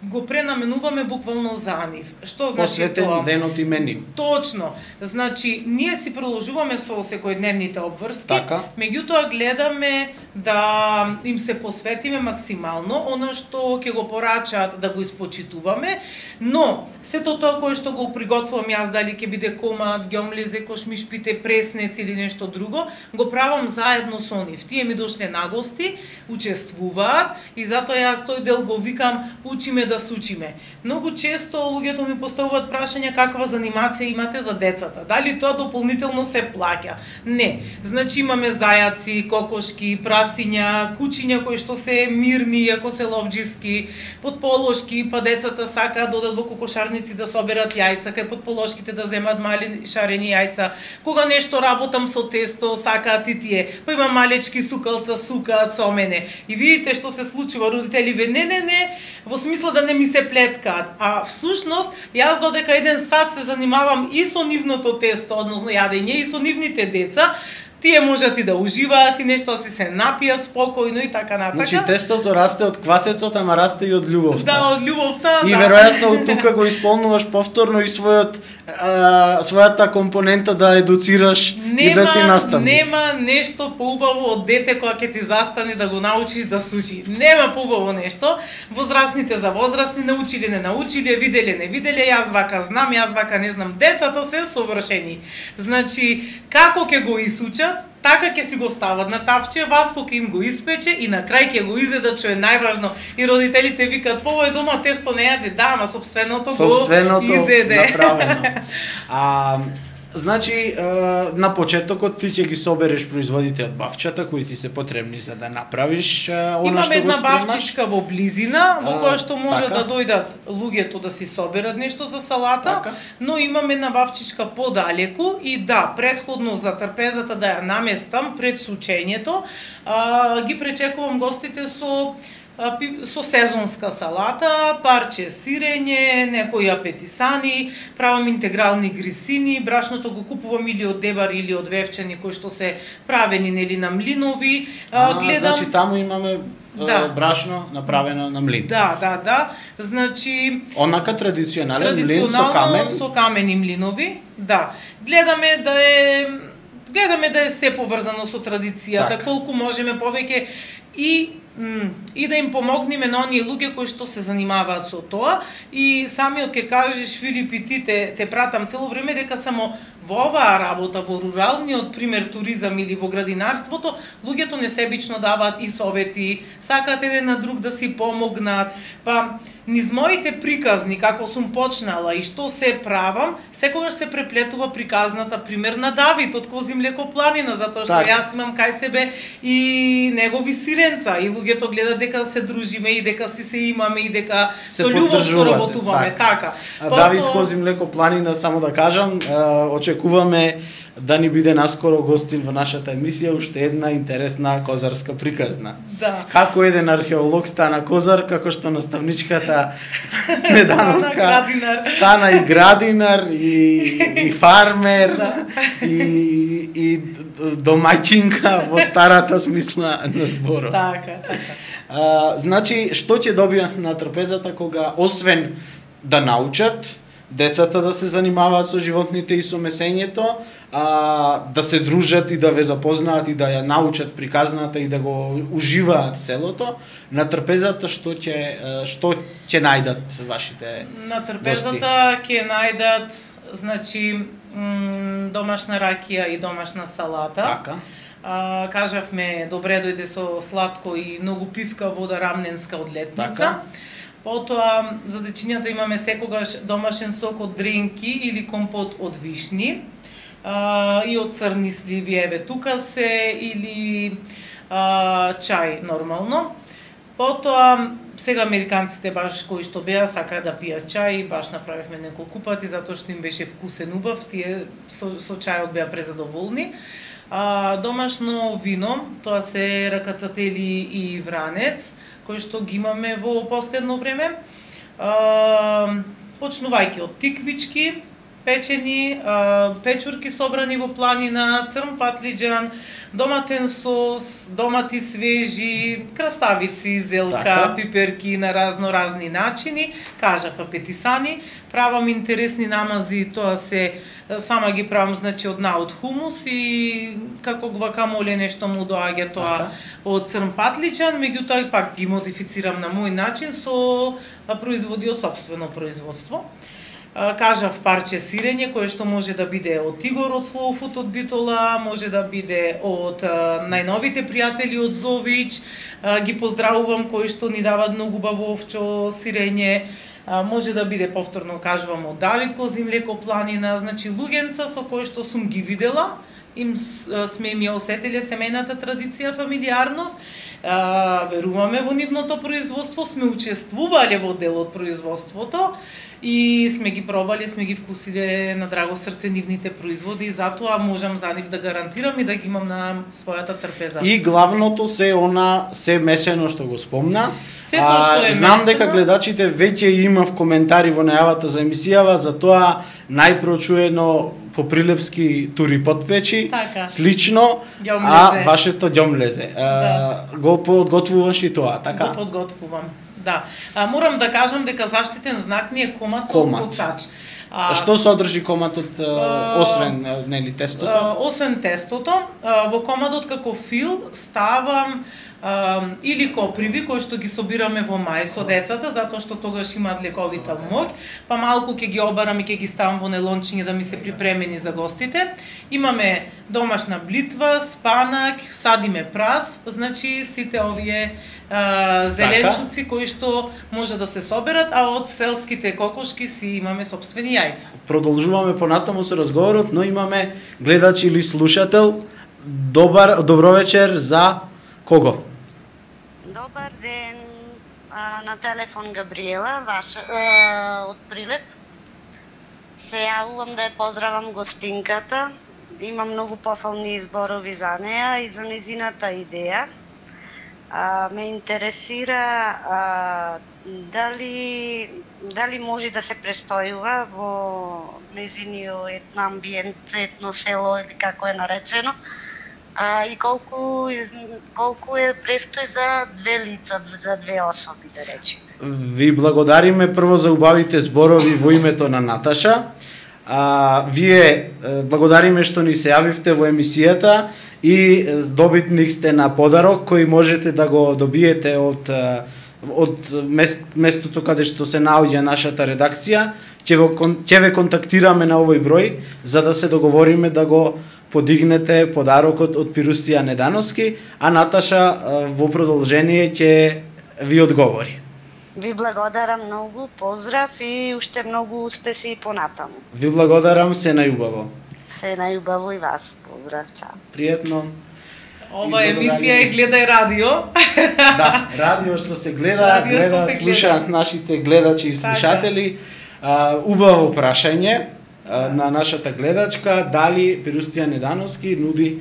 го пренаменуваме буквално за нив. Што значи Посветен тоа? денот имени. Точно. Значи, ние си продолжуваме со секојдневните обврски, Така. меѓутоа гледаме да им се посветиме максимално, она што ќе го порачаат да го испочитуваме, но сето тоа кое што го приготвувам јас, дали ќе биде комат, ѓомлезе, кошмишпите, преснец или нешто друго, го правам заедно со нив. Тие ми дошле на гости, учествуваат и затоа јас тој дел го викам учиме да сучиме. Многу често луѓето ми поставуваат прашања каква занимација имате за децата. Дали тоа дополнително се плаќа? Не. Значи имаме зајаци, кокошки, прасиња, кучиња кои што се мирни, ако се ловџиски, подполошки, па децата сакаат да одат во кокошарници да соберат јајца, кај подполошките да земат мали шарени јајца. Кога нешто работам со тесто, сакаат и тие. Па има малечки сукалца, сукаат со мене. И видите што се случува, родители ве не, во смисла да не ми се плеткаат. А всушност, јас додека еден сат се занимавам и со нивното тесто, односно јадење, и со нивните деца, тие можат и да уживаат и нешто си се напијат спокојно и така натака. Значи тестото расте од квасецот, ама расте и од љубовта. Да, од љубовта, И да. веројатно од тука го исполнуваш повторно и својата компонента да едуцираш и да си наставник. Нема нешто поубаво од дете кога ќе ти застане да го научиш да сучи. Нема поубаво нешто. Возрастните за возрастни, научиле, не научиле, виделе, не виделе, јас вака знам, јас вака не знам. Децата се совршени. Значи, како ќе го исучат, така ќе си го стават на тавче, Васко ќе им го испече и на крај ќе го изедат, што е најважно. И родителите викаат, па овој дома тесто не јаде, да, ама сопственото го изеде. Направено. Значи, на почетокот ти ќе ги собереш производите од бавчата кои ти се потребни за да направиш она што го Имаме една спремаш. бавчичка во близина, во која што може така. да дојдат луѓето да си соберат нешто за салата, Така. но имаме една бавчичка подалеку и да, претходно за трпезата да ја наместам пред сучењето, ги пречекувам гостите со сезонска салата, парче сирење, некои апетисани, правам интегрални грисини, брашното го купувам или од дебар или од вевчани кои што се правени нели на млинови. Значи таму имаме Да. брашно направено на млин. Да. Значи Онака традиционален млин со камен. со камени млинови, да. Гледаме да е се поврзано со традицијата, Така. колку можеме повеќе и да им помогнеме на оние луѓе кои што се занимаваат со тоа. И самиот ке кажеш, Филип, и ти те пратам цело време дека само во оваа работа, во руралниот пример туризам или во градинарството, луѓето несебично даваат и совети, сакаат еден на друг да си помогнат. Па низ моите приказни како сум почнала и што се правам, секогаш се преплетува приказната пример на Давид од Козимлеко планина, затоа што Так. јас имам кај себе и негови сиренца и луѓето гледат дека се дружиме и дека се имаме и дека Се со љубов поддржувате, соработуваме, така. Давид Козимлеко планина, само да кажам, очекуваме да ни биде наскоро гостин во нашата емисија уште една интересна козарска приказна. Да. Како еден археолог стана козар, како што наставничката Недановска градинар. стана и градинар, и фармер, и домаќинка во старата смисла на зборот. Така. Значи, што ќе добијат на трпезата кога, освен да научат, децата да се занимаваат со животните и со месењето, да се дружат и да ве запознаат и да ја научат приказната и да го уживаат селото, на трпезата што ќе најдат вашите На трпезата ќе најдат, значи, домашна ракија и домашна салата. Така. Кажавме, добре дојде со сладко и многу пивка вода рамненска од летница. Така. Потоа, за дечињата имаме секогаш домашен сок од дренки или компот од вишни и од црни сливи, еве тука се, или чај нормално. Потоа, сега американците баш кои што беа сакаат да пијат чај, баш направивме неколку пати затоа што им беше вкусен убав, тие со чајот беа презадоволни. Домашно вино, тоа се ракацатели и вранец, кои што ги имаме во последно време. Почнувајќи од тиквички, печени, печурки собрани во планина, црн патлиџан, доматен сос, домати свежи, краставици, зелка, Така. пиперки на разни начини, кажав апетисани, правам интересни намази, тоа се сама ги правам, значи од хумус и како гвакамоле нешто му доаѓа тоа Така. од црн патлиџан, меѓутоа пак ги модифицирам на мој начин со производи од сопствено производство. Кажав парче сирење кое што може да биде од Тигор од Slow Food од Битола, може да биде од најновите пријатели од Зович, ги поздравувам кои што ни дават многу убаво овчо сирење, може да биде повторно кажувам од Давид Козимлеко планина, значи луѓенца со кои што сум ги видела, им сме ми осетиле семејната традиција, фамилиарност, веруваме во нивното производство, сме учествувале во дел од производството и сме ги пробале, сме ги вкусиле на драго срце нивните производи и затоа можам за нив да гарантирам и да ги имам на својата трпеза. И главното се месено што го спомна. Сето што е знам месено. дека гледачите веќе има в коментари во најавата за емисијава, затоа најпрочуено по Прилепски тури потпечи, Така. слично, Ѓомлезе. вашето ѓомлезе. Го подготвуваш и тоа, така? Го подготвувам. Да. Морам да кажам дека заштитен знак ни е комат со Комат. куцач. Што содржи коматот освен нели тестото? Освен тестото, во комадот како фил ставам или коприви кои што ги собираме во мај со децата, затоа што тогаш имаат лековита моќ, па малку ќе ги обарам и ќе ги ставам во нелончиња да ми се припремени за гостите. Имаме домашна блитва, спанак, садиме прас, значи сите овие зеленчуци кои што може да се соберат, а од селските кокошки си имаме сопствени јајца. Продолжуваме понатаму со разговорот, но имаме гледач или слушател. Добро вечер за кого? Добар ден, на телефон Габриела, од Прилеп. Се јавувам да ја поздравам гостинката. Има многу пофални изборови за неа и за незината идеја. Ме интересира дали може да се престојува во незиниот етноамбиент, етно село или како е наречено, и колку е престој за две лица, за две особи, да речеме. Ви благодариме прво за убавите зборови во името на Наташа. Вие благодариме што ни се јавивте во емисијата и добитник сте на подарок кој можете да го добиете од местото каде што се наоѓа нашата редакција. Ќе ве контактираме на овој број за да се договориме да го подигнете подарокот од Пирустија Недановски, а Наташа во продолжение ќе ви одговори. Ви благодарам многу, поздрав и уште многу успеси и понатаму. Ви благодарам, се најубаво. Се најубаво и вас, поздрав, чао. Пријатно. Ова емисија е Гледај радио. Да, радио што се гледа, слушаат нашите гледачи и слушатели. Убаво прашање на нашата гледачка, дали Пирустија Недановски нуди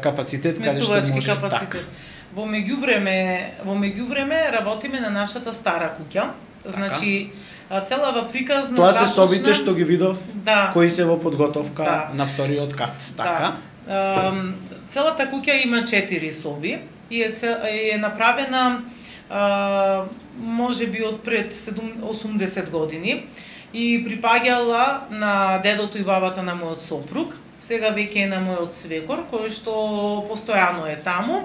капацитет каде што може. Капацитет. Во меѓувреме работиме на нашата стара куќа. Значи целава приказна тоа се собите што ги видов, кои се во подготовка на вториот кат, така? Целата куќа има 4 соби и е направена можеби од пред 80 години и припаѓала на дедото и бабата на мојот сопруг. Сега веќе е на мојот свекор, кој што постојано е таму.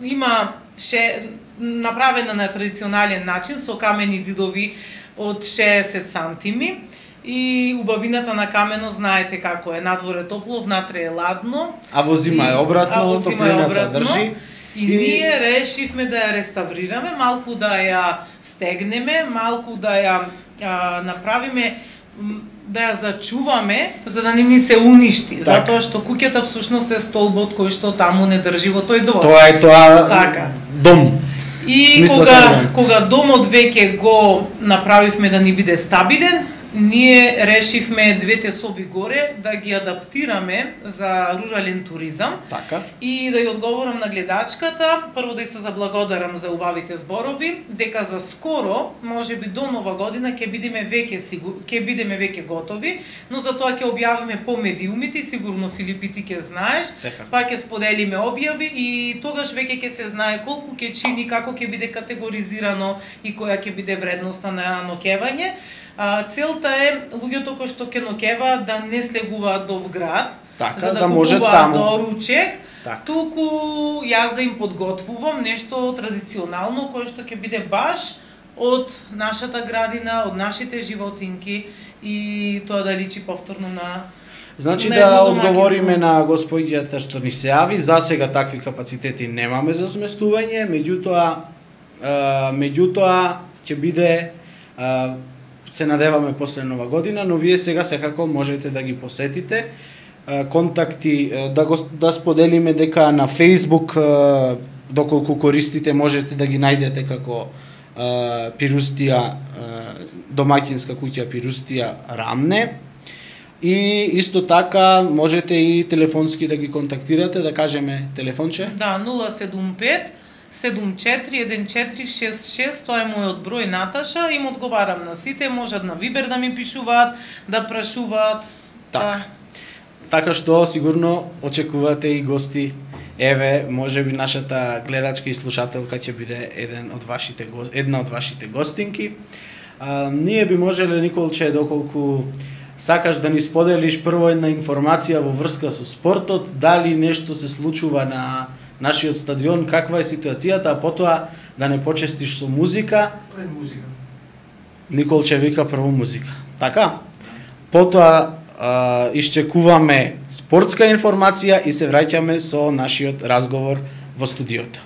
Има направена на традиционален начин со камени ѕидови од 60 сантими и убавината на камено знаете како е, надвор е топло, внатре е ладно. А во зима е обратно, топлината држи. И ние решивме да ја реставрираме, малку да ја стегнеме, малку да ја направиме, да ја зачуваме, за да не ни се уништи. Затоа што куќата всушност е столбот кој што таму не држи во тој двор. Тоа е дом. И кога домот веќе го направивме да ни биде стабилен, ние решивме двете соби горе да ги адаптираме за рурален туризам. Така. И да ја одговорам на гледачката, прво да ја се заблагодарам за убавите зборови, дека за скоро, можеби до Нова година ќе бидеме веќе готови, но за тоа ќе објавиме по медиумите, сигурно Филипи ти ќе знаеш, па ќе споделиме објави и тогаш веќе ќе се знае колку ќе чини, како ќе биде категоризирано и која ќе биде вредноста на ноќевање. Целта е луѓето кои што ќе ноќеваат да не слегуваат до град, така, за да може таму до ручек, така. туку јас да им подготвувам нешто традиционално кое што ќе биде баш од нашата градина, од нашите животинки и тоа да личи повторно на Значи да одговориме на господијата што ни се јави, за сега такви капацитети немаме за сместување, меѓутоа ќе биде се надеваме после Нова година, но вие сега секако можете да ги посетите. Контакти да споделиме дека на Facebook, доколку користите, можете да ги најдете како Пирустија, домаќинска куќа Пирустија Рамне. И исто така можете и телефонски да ги контактирате, да кажеме телефонче? Да, 075-741466, тоа е мојот број, Наташа, им одговарам на сите, можат на Вибер да ми пишуваат, да прашуваат. Така. Така што сигурно очекувате и гости. Еве, можеби нашата гледачка и слушателка ќе биде една од вашите гостинки. Ние би можеле, Николче, доколку сакаш да ни споделиш прво една информација во врска со спортот, дали нешто се случува на нашиот стадион, каква е ситуацијата, а потоа да не почестиш со музика. Пред музика. Николче вика прво музика. Така? Потоа исчекуваме спортска информација и се враќаме со нашиот разговор во студиото.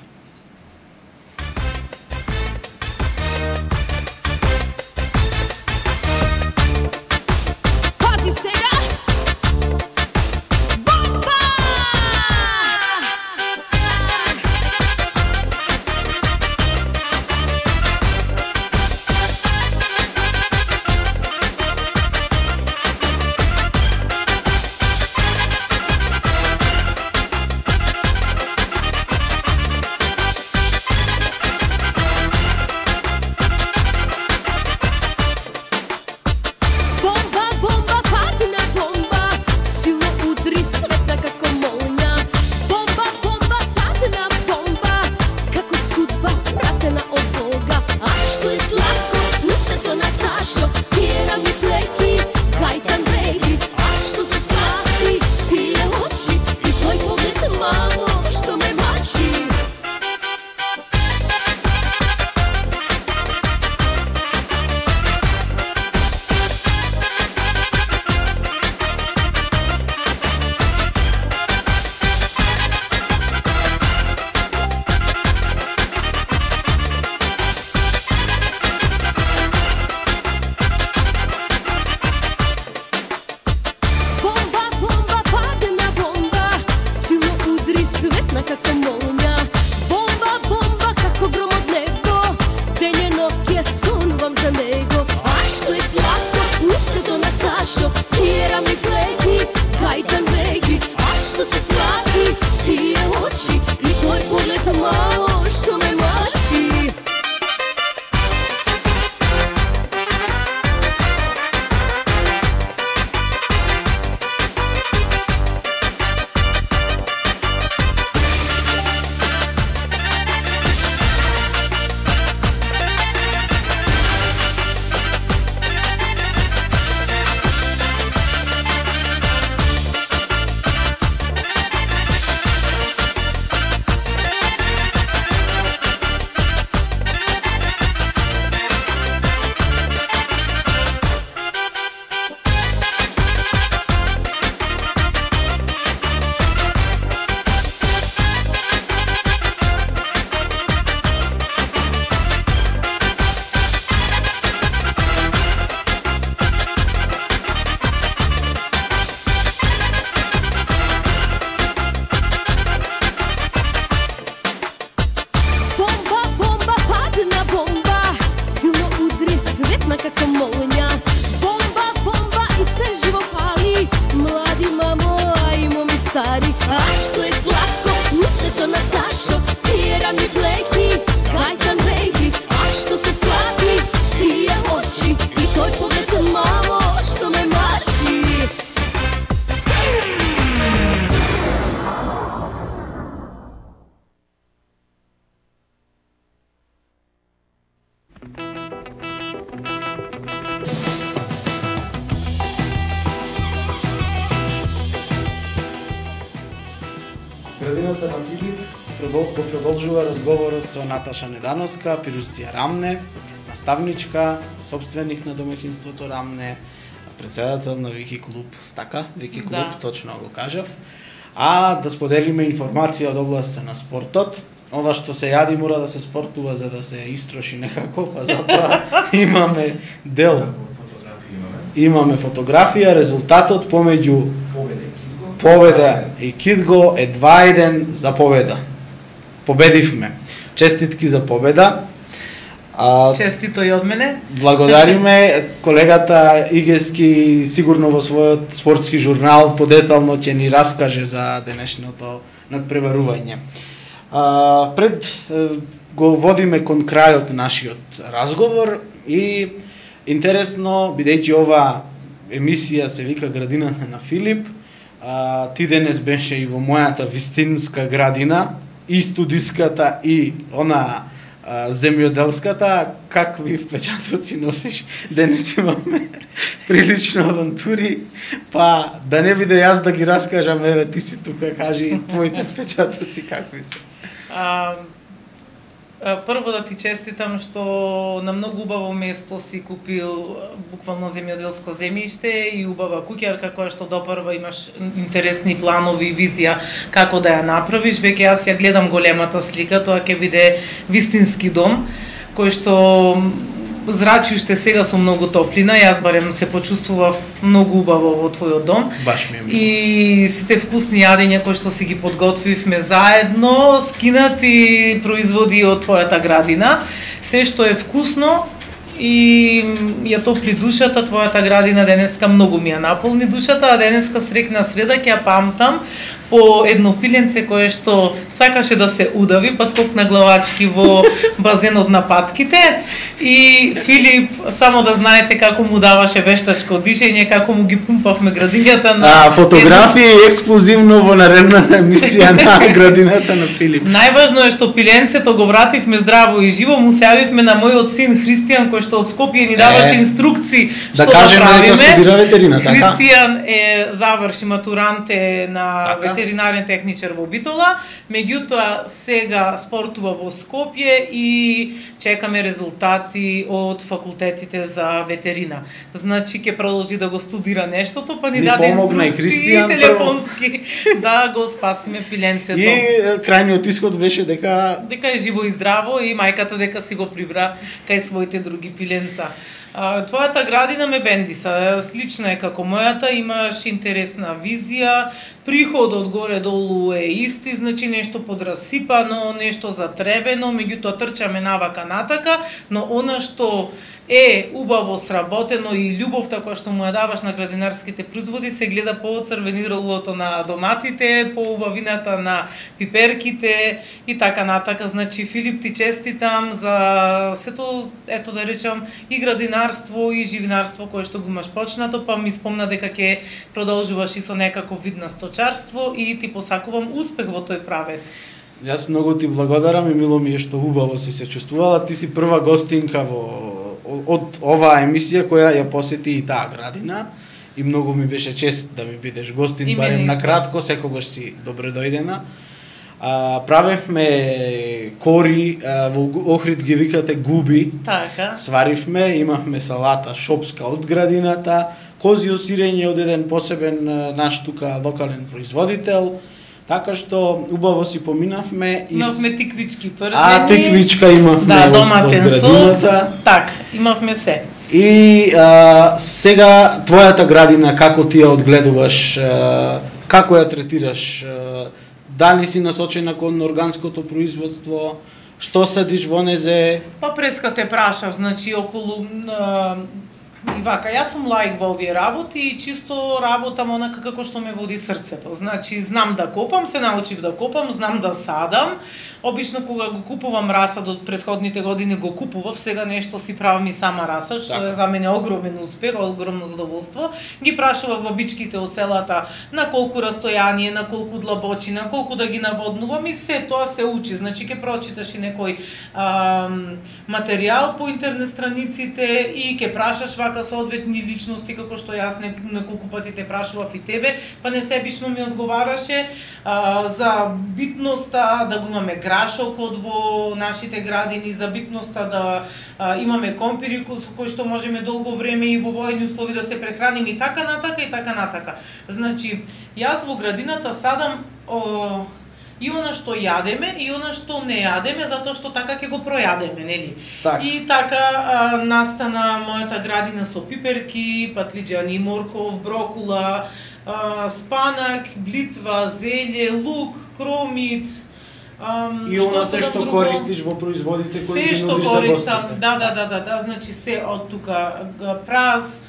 градината на Филип го продолжува разговорот со Наташа Недановска, Пирустија Рамне, наставничка, собственик на домаќинството Рамне, председател на Вики клуб, така? Вики клуб, Да. точно го кажав. А да споделиме информација од областта на спортот. Ова што се јади мора да се спортува за да се истроши некако, па затоа имаме дел. Имаме фотографија, резултатот помеѓу Победа и Кидго е 2-1 за победа. Победивме. Честитки за победа. Честито и од мене. Благодариме колегата Игески, сигурно во својот спортски журнал подетално ќе ни раскаже за денешното надпреварување. Пред го водиме кон крајот нашиот разговор и интересно, бидејќи ова емисија се вика Градината на Филип, ти денес беше и во мојата вистинска градина, и студиската и она земјоделската, какви впечатоци носиш? Денес имаме прилично авантури, па да не биде јас да ги раскажам, еве ти си тука, кажи твоите впечатоци какви се. Прво да ти честитам што на многу убаво место си купил буквално земјоделско земјиште и убава куќарка која што допрва имаш интересни планови и визија како да ја направиш. Веќе јас ја гледам големата слика, тоа ќе биде вистински дом кој што зрачи уште сега со многу топлина, јас барем се почувствував многу убаво во твојот дом. Баш ми е. И сите вкусни јадења кои што си ги подготвивме заедно, скинати производи од твојата градина, се што е вкусно и ја топли душата, твојата градина денеска многу ми ја наполни душата, а денеска срекна среда ќе ја памтам по едно пиленце кое што сакаше да се удави, па скокна главачки во базенот на патките и Филип, само да знаете како му даваше вештачко дишење, како му ги пумпавме градињата на... Фотографии ексклузивно во наредната емисија на Градината на Филип. Најважно е што пиленцето го вративме здраво и живо, му се јавивме на мојот син Христијан, кој што од Скопје ни даваше инструкции што да правиме. Да студира ветерина, така? Христијан е заврши матуранте на така? ветеринарен техничар во Битола, меѓутоа сега спортува во Скопје и чекаме резултати од факултетите за ветерина. Значи ќе продолжи да го студира нештото, па ни даде инструкции телефонски да го спасиме пиленцето. И крајниот исход беше дека е живо и здраво и мајката дека си го прибра кај своите други пиленца. Твојата градина ме бендиса, слична е како мојата, имаш интересна визија, приходот горе-долу е исти, значи нешто подрасипано, нешто затревено, меѓутоа трчаме навака натака, но она што е убаво сработено и љубовта која што му ја даваш на градинарските производи се гледа по црвенилото на доматите, по убавината на пиперките и така натака. Значи Филип, ти честитам за сето, ето да речам, и градинарство и живинарство кое што го имаш почнато, па ми спомна дека ќе продолжуваш и со некаков вид на сточарство и ти посакувам успех во тој правец. Јас многу ти благодарам и мило ми е што убаво си се чувствувала. Ти си прва гостинка од оваа емисија која ја посети и таа градина и многу ми беше чест да ми бидеш гостин, барем на кратко, секогаш си добре дојдена. Правевме кори, во Охрид ги викате губи, така. Сваривме, имавме салата шопска од градината, козјо сирење од еден посебен наш тука локален производител, така што убаво си поминавме и имавме тиквички пржени. Тиквичка имавме да, од градината. Так, имавме се. И сега твојата градина како ти ја одгледуваш, како ја третираш? Дали си насочена кон органското производство? Што садиш во незе? Па преска те прашав, значи околу и вака, јас сум лаик во овие работи и чисто работам онака како што ме води срцето. Значи, знам да копам, се научив да копам, знам да садам. Обично кога го купувам расад од претходните години го купував, сега нешто си правам и сама расад, што е за мене огромен успех, огромно задоволство. Ги прашував бабичките од селата на колку растојание, на колку длабочина, колку да ги наводнувам и се тоа се учи. Значи, ќе прочиташ и некој материјал по интернет страниците и ќе прашаш вака соодветни личности, како што јас неколку пати те прашував и тебе, па несебично ми одговараше за битноста да го имаме грашокот во нашите градини, за битноста да имаме компири со кои што можеме долго време и во воени услови да се прехраниме и така натака и така натака. Значи, јас во градината садам и она што јадеме и она што не јадеме, затоа што така ќе го пројадеме, нели? Так. И така настана мојата градина со пиперки, патлиџани, морков, брокула, спанак, блитва, зелје, лук, кромит, и она се што користиш во производите кои ги нудиш за гостите. Да, значи се од тука праз,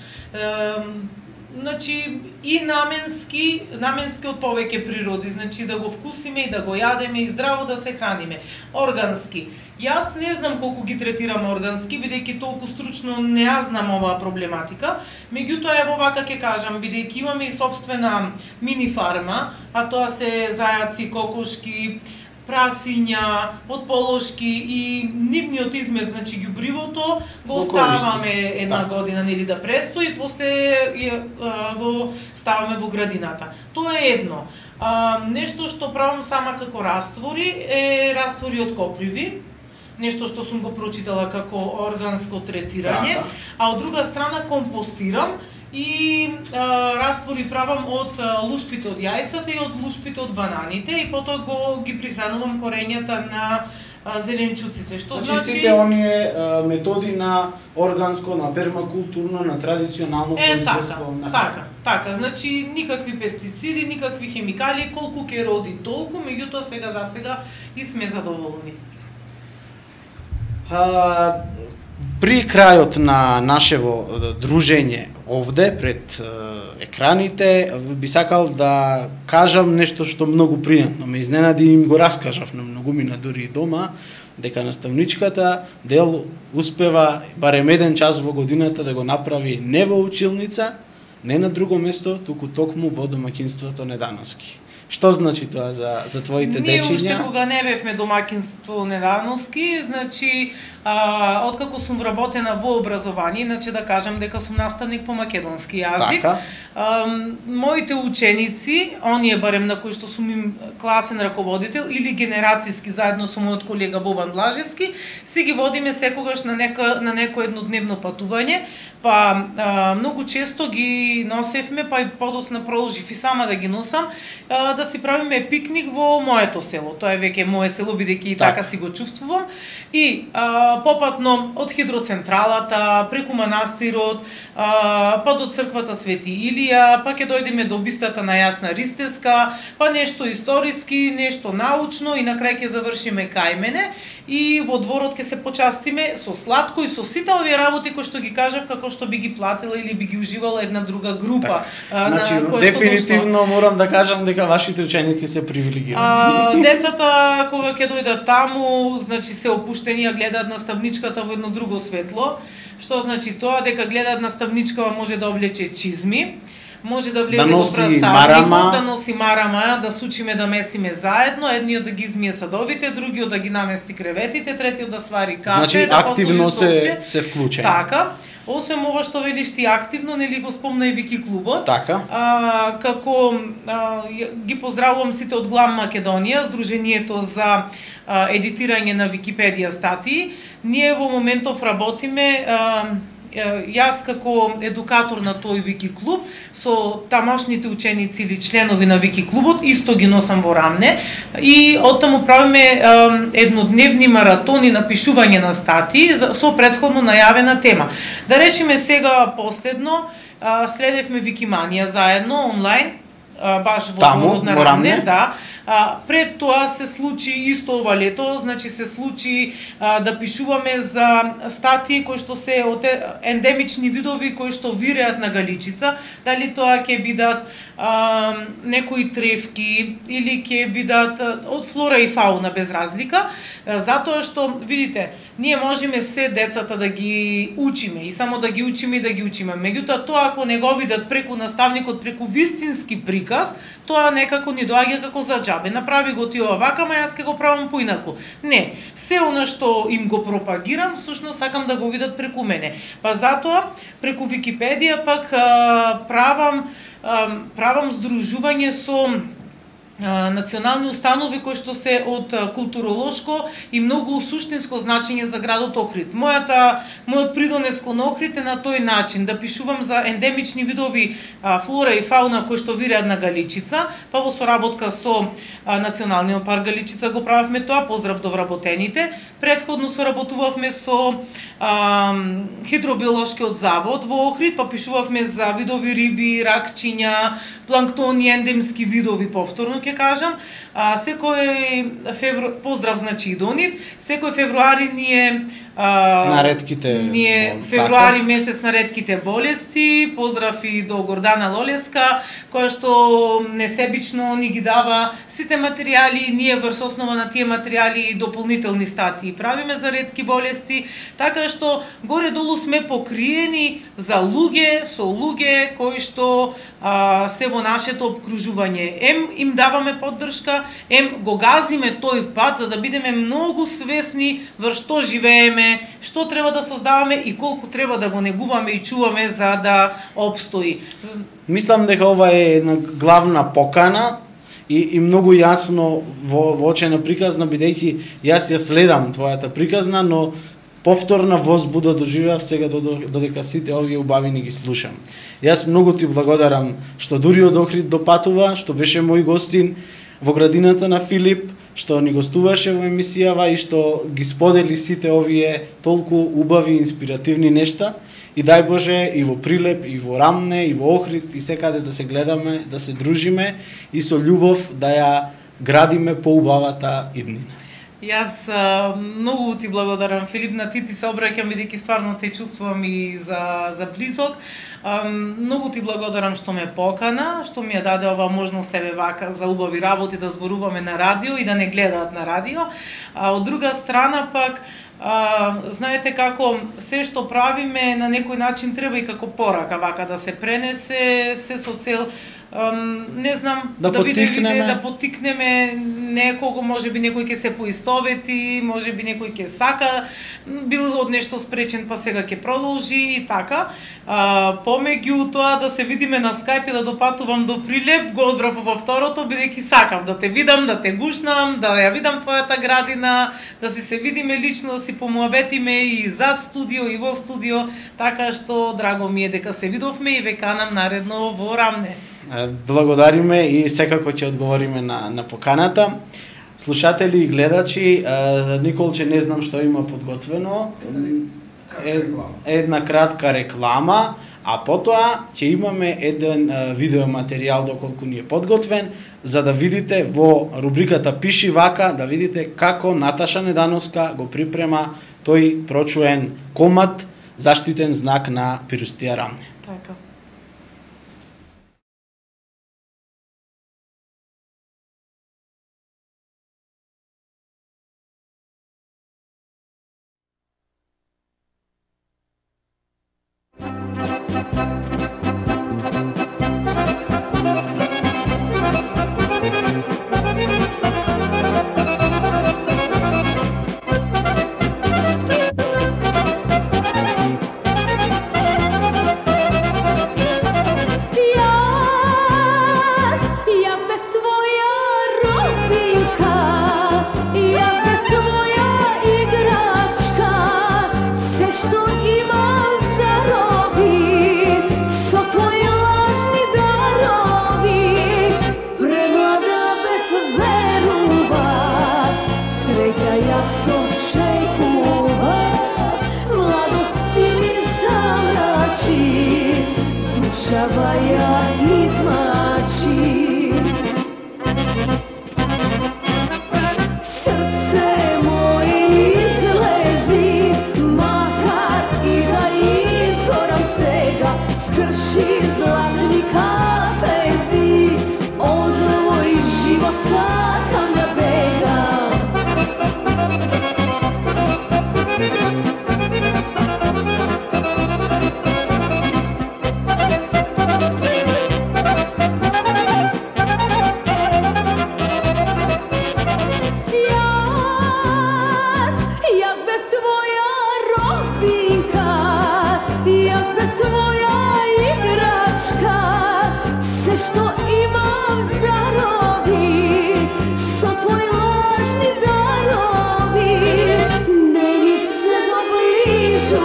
значи и наменски од повеќе природи, значи да го вкусиме и да го јадеме и здраво да се храниме. Органски. Јас не знам колку ги третирам органски, бидејќи толку стручно не ја знам оваа проблематика. Меѓутоа ево вака ќе кажам, бидејќи имаме и собствена мини фарма, а тоа се зајаци, кокошки, прасиња, потполошки и нивниот измез, значи ѓубривото, го оставаме една година нели да престои, после го ставаме во градината. Тоа е едно. Нешто што правам сама како раствори е раствори од коприви, нешто што сум го прочитала како органско третирање, а од друга страна компостирам и раствори правам од лушпите од јајцата и од лушпите од бананите и потоа ги прихранувам корењата на зеленчуците. Што значи сите оние методи на органско, на пермакултурно, на традиционално производство на храна. Така, значи никакви пестициди, никакви хемикали, колку ќе роди толку, меѓутоа сега и сме задоволни. При крајот на нашево дружење овде пред екраните би сакал да кажам нешто што многу пријатно ме изненади и им го раскажав на многумина дури и дома, дека наставничката дел успева барем еден час во годината да го направи не во училница, не на друго место, туку токму во домаќинството Недановски. Што значи тоа за твоите дечиња? Ние уште кога не бевме домаќинство Недановски, значи откако сум вработена во образование, иначе да кажам дека сум наставник по македонски јазик. Така. Моите ученици, оние барем на кои што сум им класен раководител или генерацијски заедно со мојот колега Бобан Блажевски, си ги водиме секогаш на некој еднодневно патување, па многу често ги носевме, па и подосна продолжив и сама да ги носам, да си правиме пикник во моето село. Тоа е веќе мое село, бидејќи и така си го чувствувам. И попатно од хидроцентралата, преку манастирот, па до црквата Свети Илија, па ќе дојдеме до бистата на Јасна Ристеска, па нешто историски, нешто научно и на крај ќе завршиме кај мене и во дворот ќе се почастиме со сладко и со сите овие работи кои што ги кажав како што би ги платила или би ги уживала една друга група. Значи дефинитивно морам да кажам дека вашите ученици се привилегирани. Децата кога ќе дојдат таму, значи се опуштени, гледаат наставничката во едно друго светло. Што значи тоа? Дека гледаат наставничкава може да облече чизми, може да влезе во прасарникот, да носи марама, да сучиме да месиме заедно, едниот да ги измие садовите, другиот да ги намести креветите, третиот да свари кафе, значи, да активно се вклучени. Така. Освен ова што велиш ти активно, нели го спомна и Вики клубот. Така. Како ги поздравувам сите од Глам Македонија, Сдруженијето за едитирање на Википедија статии. Ние во моментов работиме, јас како едукатор на тој Вики клуб, со тамошните ученици или членови на Вики клубот, исто ги носам во рамне и оттаму правиме еднодневни маратони на пишување на статии со предходно најавена тема. Да речеме сега последно, следевме Викиманија заедно онлайн, баш во дворот на рамне, да. Пред тоа се случи исто ова лето, значи се случи да пишуваме за статии кои што се од ендемични видови кои што виреат на Галичица, дали тоа ќе бидат некои тревки или ќе бидат од флора и фауна без разлика, затоа што видите, ние можеме се децата да ги учиме и само да ги учиме и да ги учиме. Меѓутоа тоа ако не го видат преку наставникот, преку вистински приказ, приказ, тоа некако ни доаѓа како за џабе. Направи го ти ова вака, ма јас ќе го правам поинаку. Не, се она што им го пропагирам, всушност сакам да го видат преку мене. Па затоа преку Википедија пак правам здружување со национални установи кои што се од културолошко и многу суштинско значење за градот Охрид. Мојот придонес кон Охрид е на тој начин да пишувам за ендемични видови флора и фауна кои што виреат на Галичица, па во соработка со Националниот парк Галичица го правевме тоа, поздрав до вработените. Претходно соработувавме со Хидробиолошкиот завод во Охрид, па пишувавме за видови риби, ракчиња, планктон и ендемски видови повторно ќе кажам. Поздрав значи и до нив. Секој февруари на ретките февруари месец на ретките болести. Поздрав и до Гордана Лолеска, која што несебично ни ги дава сите материјали, ние врз основа на тие материјали и дополнителни статии правиме за ретки болести, така што горе-долу сме покриени за луѓе, со луѓе кои што се во нашето обкружување. Им даваме поддршка, го газиме тој пат за да бидеме многу свесни врз што живееме, што треба да создаваме и колку треба да го негуваме и чуваме за да обстои. Мислам дека ова е една главна покана и многу јасно воочена приказна, бидејќи јас ја следам твојата приказна, но повторна возбуда доживеав сега додека сите овие убавини ги слушам. Јас многу ти благодарам што дури од Охрид допатува, што беше мој гостин во градината на Филип, што ни гостуваше во емисијава и што ги сподели сите овие толку убави и инспиративни нешта. И дај Боже и во Прилеп, и во Рамне, и во Охрид, и секаде да се гледаме, да се дружиме и со љубов да ја градиме поубавата иднина. Јас многу ти благодарам, Филип, на ти се обраќам бидејќи стварно те чувствувам и за близок. Многу ти благодарам што ме покана, што ми ја даде ова можност тебе вака за убави работи да зборуваме на радио и да не гледаат на радио. Од друга страна пак знаете како се што правиме на некој начин треба и како порака вака да се пренесе, се со цел не знам, да поттикнеме некого, можеби некој ќе се поистовети, можеби некој ќе сака, бил од нешто спречен па сега ќе продолжи и така. Помеѓу тоа да се видиме на Skype и да допатувам до Прилеп, го одбрав во второто, бидејќи сакам да те видам, да те гушнам, да ја видам твојата градина, да се видиме лично, да си помуабетиме и зад студио и во студио, така што драго ми е дека се видовме и ве канам наредно во Рамне. Благодариме и секако ќе одговориме на поканата. Слушатели и гледачи, Николче не знам што има подготвено. Една кратка реклама, а потоа ќе имаме еден видеоматеријал доколку ни е подготвен, за да видите во рубриката Пиши вака, да видите како Наташа Недановска го припрема тој прочуен комат, заштитен знак на Пирустија Рамне. Така.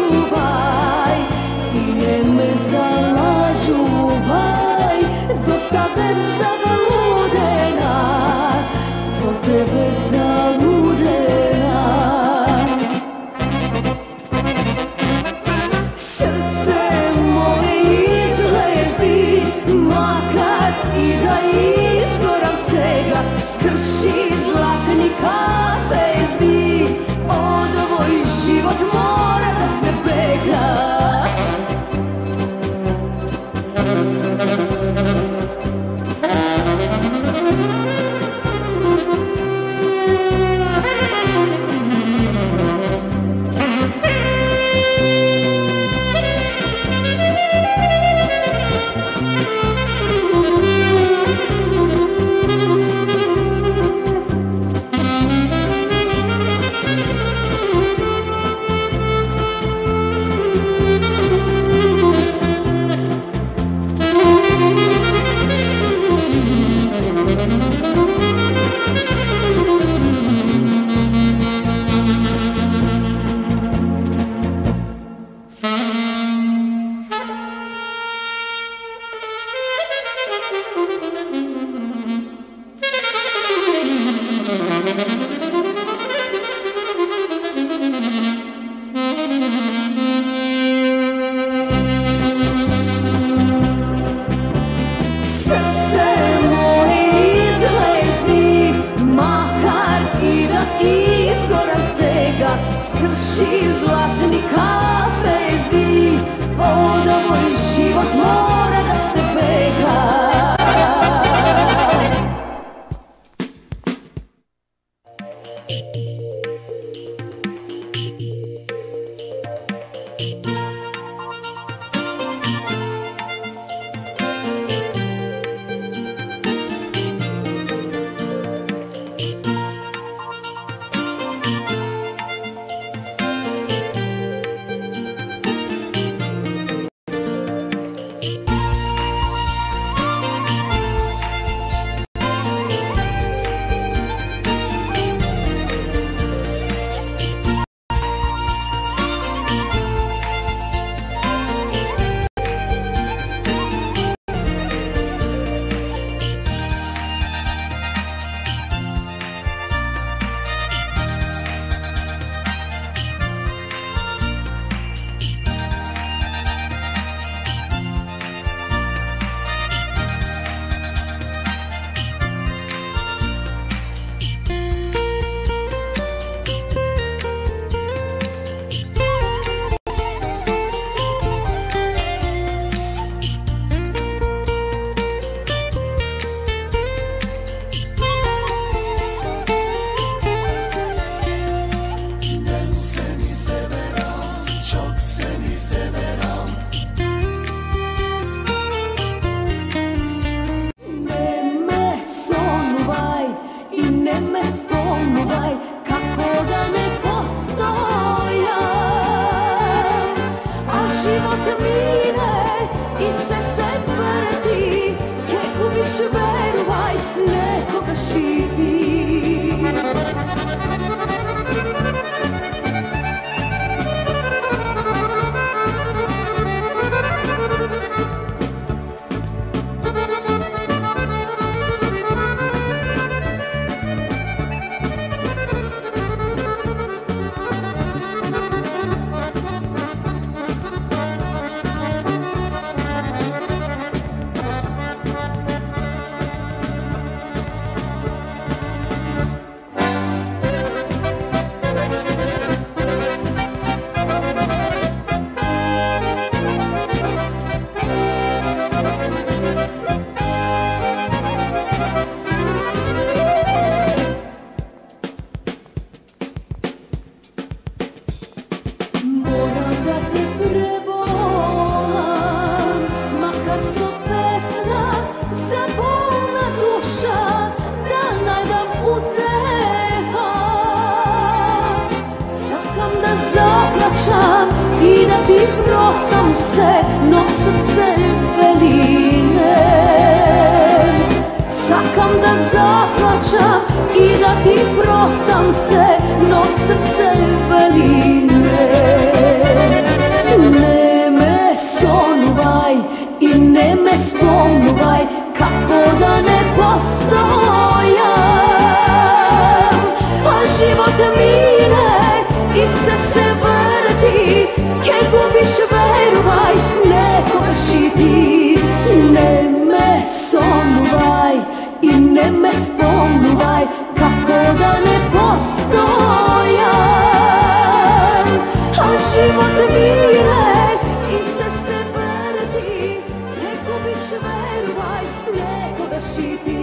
čuvaj i ne me zalažuvaj, dosta već sam ludena, do tebe zaludena. Srce moje izlezi, makar i da izgoram svega, skrši zlatni kafezi, od ovoj život mora da se bega. Skrši zlatni kafezi, od ovoj život mora da se bega. I da ti prostam se, no srce veli ne. Sakam da zaplačam i da ti prostam se, no srce veli ne. otmire i sve se vrti, neko biš verovaj, neko da šiti,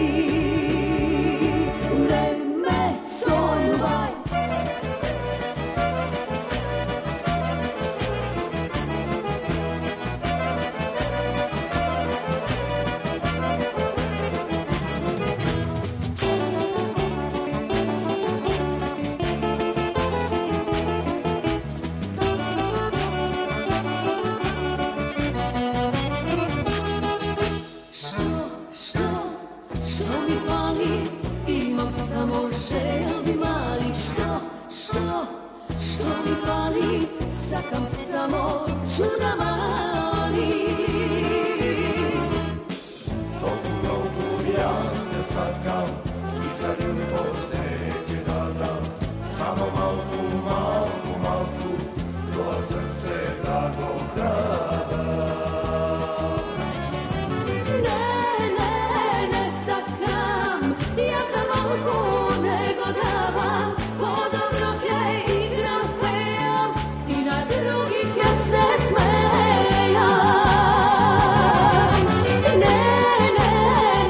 vreme soljuvaj. Što mi fali, imam samo želbi mali. Što mi fali, sakam samo čuda mali. Toku nogu ja se satkam i za ljubav sreće dadam. Samo malku, to srce da do kraja. Ne sakam, ja za malku nego davam, podobno ke igram, pejam i na drugih ja se smejam.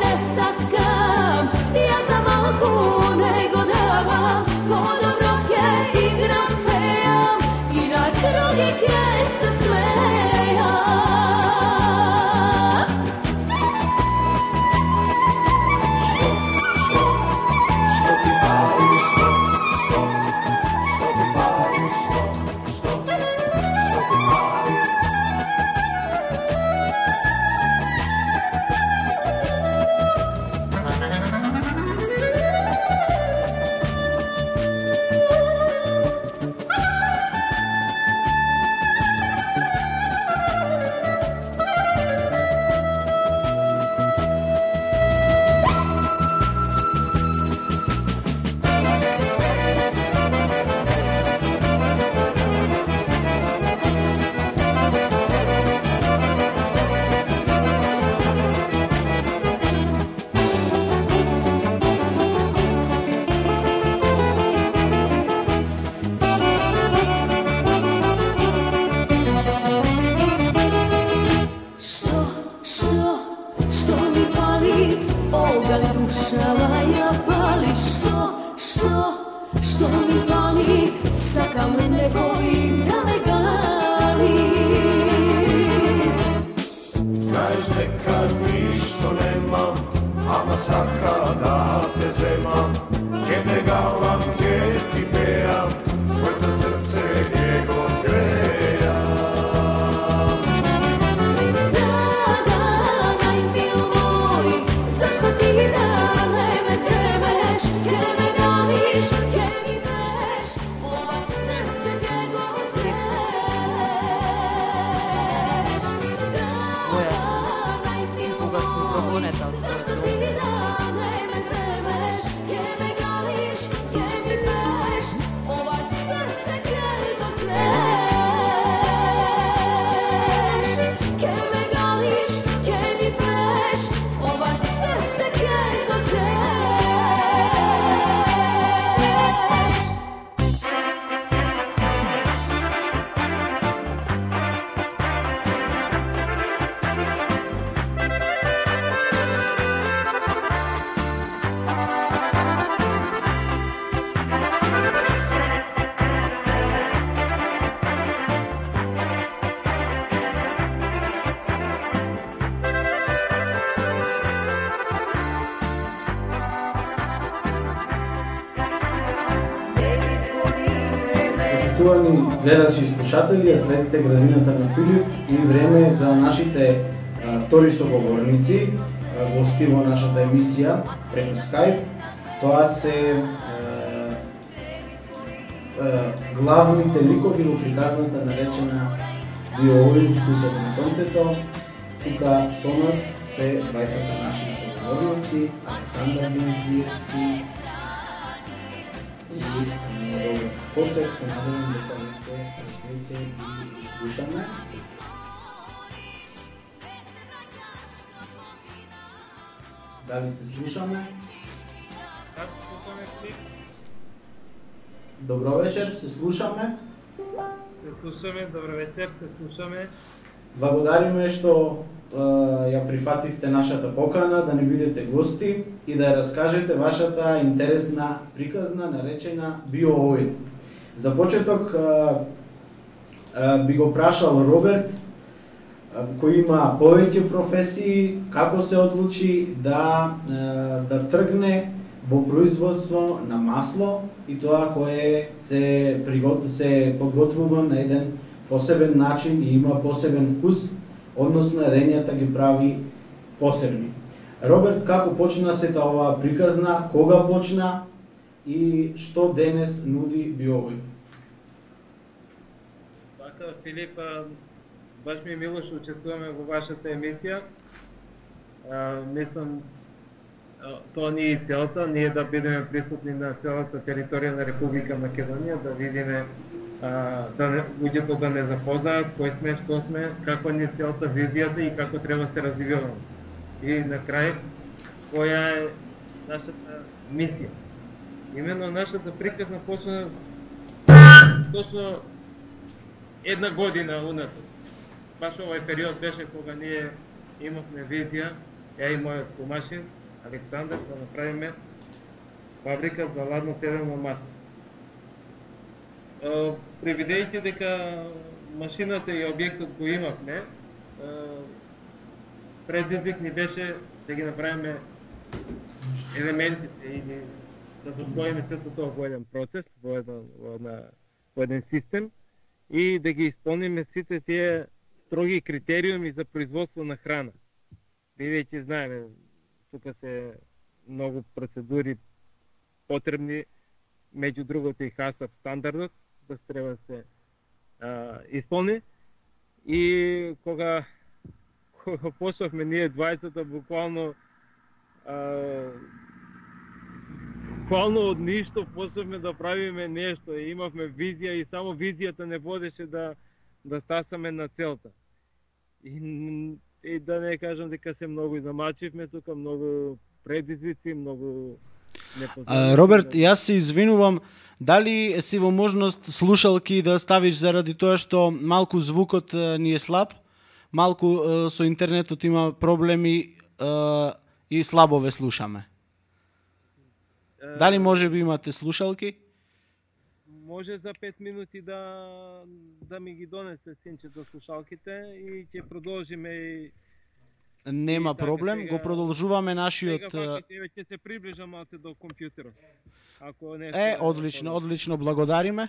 Ne sakam, ja za malku nego davam, podobno ke igram, pejam i na drugih ja se smejam. Što mi fali, ogalj duša moja pali. Što mi fali, sakam ne bojim da me gali. Znaš neka ništo nemam, ama saka da te zemam. Ke te galam, ke ti pejam, tvojto srce gdje go zgrejam. Zašto ti da me zemeš, ke me gališ, ke mi peš, ova srce njego zgreš. Koga sam progoneta od Zašto svoje ti druge. da me zemeš, ke me gališ, ke mi peš, ova srce njego zgreš. Ke me gališ, ke mi peš, ova srce njego zgreš. Почитувани гледачи и слушатели, ја следите градината на Филип и време за нашите втори соговорници, гости во нашата емисија преку Skype. Тоа се главните ликови во приказната наречена Биоовин вкусот на сонцето. Тука со нас се двајцата наши соговорници, Александар Димитриевски и Роберт Коцев. Се надевам дека веќе ги слушаме. Дали се слушаме? Добро вечер, се слушаме. се слушаме, добро вечер, се слушаме. Благодариме што ја прифативте нашата покана да ни бидете гости и да ја раскажете вашата интересна приказна наречена Биоовид. За почеток би го прашал Роберт, кој има повеќе професии, како се одлучи да тргне во производство на масло и тоа кое се подготвува на еден посебен начин и има посебен вкус, односно едењата ги прави посебни. Роберт, како почна сета оваа приказна, кога почна и што денес нуди Биоовид? Така, Филип, баш ми е мило што учествуваме во вашата емисија. Мислам, тоа ни е целта, ние да бидеме присутни на целата територија на Република Македонија, да видиме луѓето да не запознаат кој сме, што сме, каква ни е целта, визијата и како треба се развиваме. И на крај, која е нашата мисија. Именно нашата приказна почна точно една година уназад. Баш овој период беше кога ние имавме визија, ја и мојот помашин, Александар, да направиме фабрика за ладно-цедено масло. Превидејќи дека машината и објектот го имавме, предизвик ни беше да ги направиме елементите или да достоиме сето тоа во еден процес, во еден систем и да ги исполниме сите тие строги критериуми за производство на храна. Бидејќи знаеме, тука се многу процедури потребни, меѓу другото и ХАСАП стандардот, да треба да се исполни. И кога почнавме ние двајцата, буквално од ништо почнавме да правиме нешто и имавме визија и само визијата не водеше да стасаме на целта. И да не кажам дека се многу замачивме тука, многу предизвици, многу непознати. Роберт, јас се извинувам, дали си во можност слушалки да ставиш заради тоа што малку звукот ни е слаб, малку со интернетот има проблеми и слабо ве слушаме. Дали може би имате слушалки? Може за 5 минути да ми ги донесе синчето слушалките и ќе продолжиме и... Нема проблем, сега, го продолжуваме нашиот... Сега ќе се приближам малце до компјутерот. Одлично, благодариме.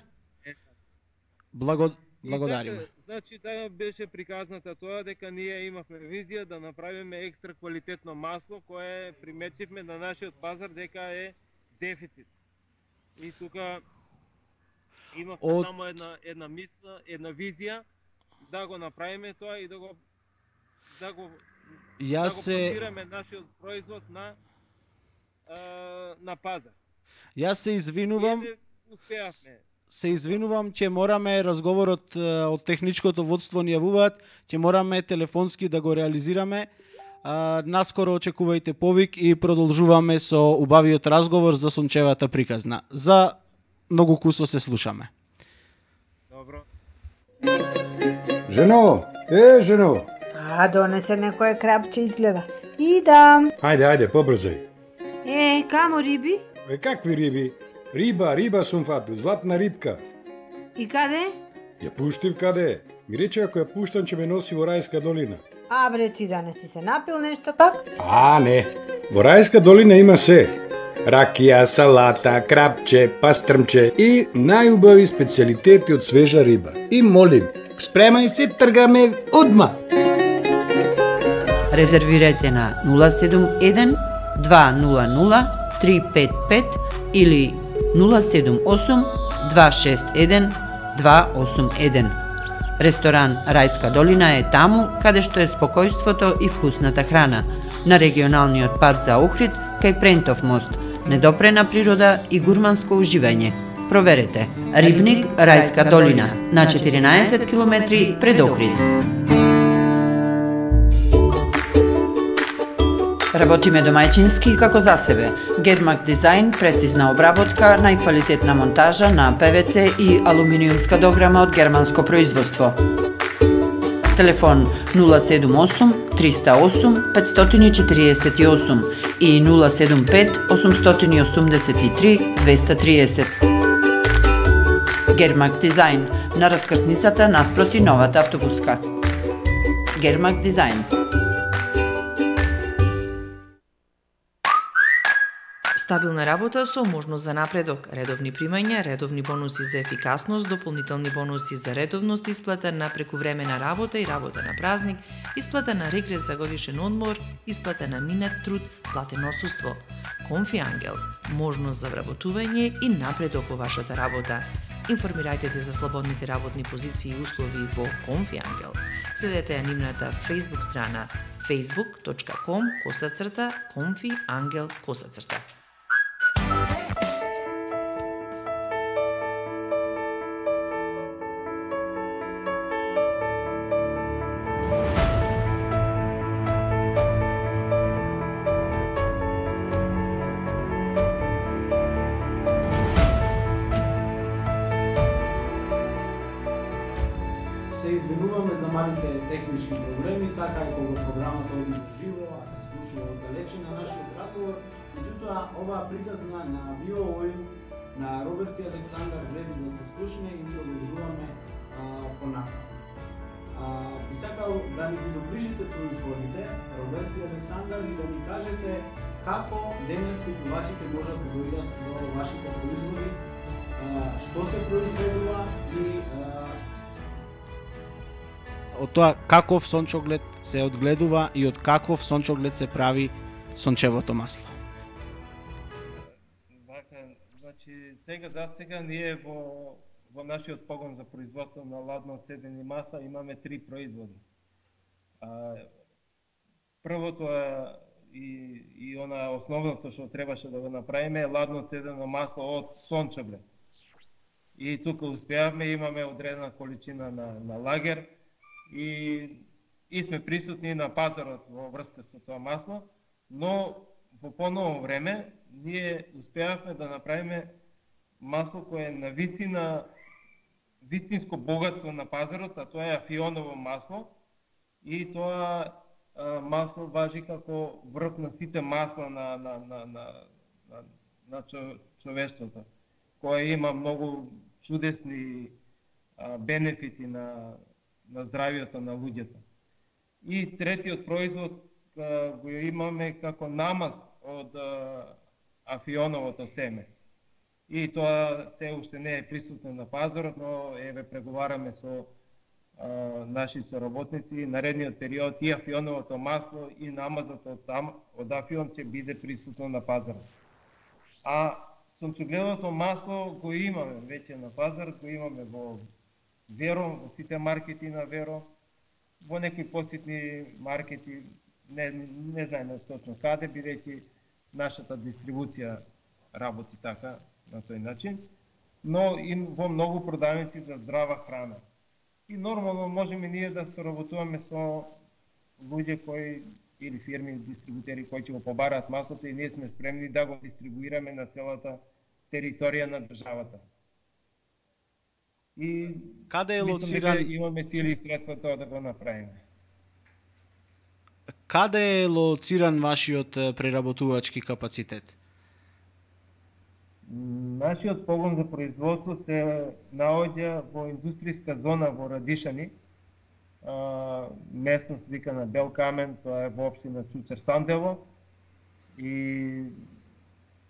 Благодариме. Значи, да беше приказната тоа дека ние имавме визија да направиме екстра квалитетно масло кое приметивме на нашиот пазар дека е дефицит. И тука имавме само една мисла, една визија да го направиме тоа и да го пласираме нашиот производ на пазар. Јас се извинувам. Успеавме. Се извинувам, ќе мораме разговорот од техничкото водство ни јавуваат, ќе мораме телефонски да го реализираме. Наскоро очекувајте повик и продолжуваме со убавиот разговор за сончевата приказна. За многу кусо се слушаме. Добро. Жено, жено. Донесе некое крапче изгледа. Идам. Ајде, побрзај. Камо риби? Какви риби? Риба сум фату, златна рибка. И каде? Ја пуштив каде? Ми рече ако ја пуштам ќе ме носи во Рајска долина. Бре, ти да не си се напил нешто пак? Не. Во Рајска долина има се. Ракија, салата, крапче, пастрмче и најубави специјалитети од свежа риба. И молим, спремај се, тргаме одма. Резервирајте на 071 200 355 или 078 261 281. Ресторан Рајска долина е таму каде што е спокојството и вкусната храна, на регионалниот пат за Охрид кај Прентов мост, недопрена природа и гурманско уживање. Проверете. Рибник Рајска долина на 14 км пред Охрид. Работиме домаќински и како за себе. Гермак дизајн, прецизна обработка, најквалитетна монтажа на ПВЦ и алуминиумска дограма од германско производство. Телефон 078 308 548 и 075 883 230. Гермак дизајн на раскрсницата наспроти новата автобуска. Гермак дизајн. Стабилна работа со можност за напредок, редовни примања, редовни бонуси за ефикасност, дополнителни бонуси за редовност, исплата на прекувремена работа и работа на празник, исплата на регрес за годишен одмор, исплата на минат труд, платено отсуство. Конфи Ангел, можност за вработување и напредок во вашата работа. Информирајте се за слободните работни позиции и услови во Конфи Ангел. Следете ја нивната Facebook страна facebook.com/Конфи Ангел _. Се извинуваме за малите технички проблеми, така и кога програмата оди во живо, а се случува оддалече на нашиот разговор. Меѓутоа, оваа приказна на BioOil на Роберт и Александар вреди да се слушне и продолжуваме понатаму. Би сакал да ни ги доближите производите, Роберт и Александар, и да ни кажете како денес купувачите можат да дојдат до вашите производи, што се произведува и од тоа каков сончоглед се одгледува и од каков сончоглед се прави сончевото масло. Значи, сега ние во нашиот погон за производство на ладно-цедени масла имаме 3 производи. Првото и она основното што требаше да го направиме е ладно-цедено масло од сончоглед. И тука успеавме, имаме одредена количина на лагер, и сме присутни на пазарот во врска со тоа масло, но во поново време ние успеавме да направиме масло кое е на вистинско богатство на пазарот, а тоа е афионово масло, и тоа масло важи како врв на сите масла на човештвото, кое има многу чудесни бенефити на здравието на луѓето. И третиот производ го имаме како намаз од афионовото семе. И тоа се уште не е присутно на пазарот, но еве преговараме со наши соработници. Наредниот период и афионовото масло и намазот од афион ќе биде присутно на пазарот. А сончогледовото масло го имаме веќе на пазарот, го имаме во Веро, во сите маркети на Веро, во некои поситни маркети, не знаеме точно каде, бидејќи нашата дистрибуција работи така, на тој начин, но и во многу продавници за здрава храна. И нормално можеме ние да соработуваме со луѓе кои или фирми, дистрибутери кои ќе го побараат маслото и ние сме спремни да го дистрибуираме на целата територија на државата. И каде е лоциран? Имаме сили и средства тоа да го направиме. Каде е лоциран вашиот преработувачки капацитет? Нашиот погон за производство се наоѓа во индустријска зона во Радишани, местност викана Бел Камен, тоа е во општина Чучер Сандево, и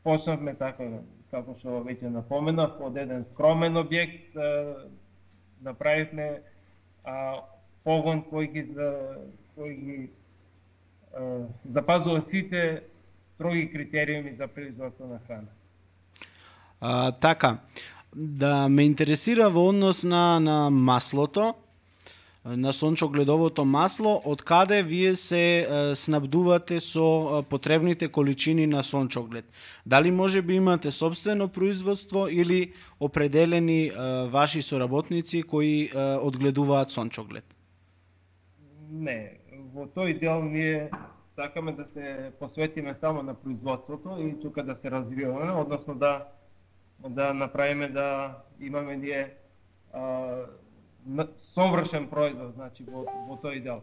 почнавме така, како што веќе напоменав, од еден скромен објект направивме погон кој ги запазува сите строги критериуми за производство на храна. Така, да ме интересира во однос на маслото, на сончогледовото масло, од каде вие се снабдувате со потребните количини на сончоглед? Дали може би имате собствено производство или определени ваши соработници кои одгледуваат сончоглед? Не, во тој дел ние сакаме да се посветиме само на производството и тука да се развиваме, односно да направиме да имаме ние совршен производ, значи во тој дел.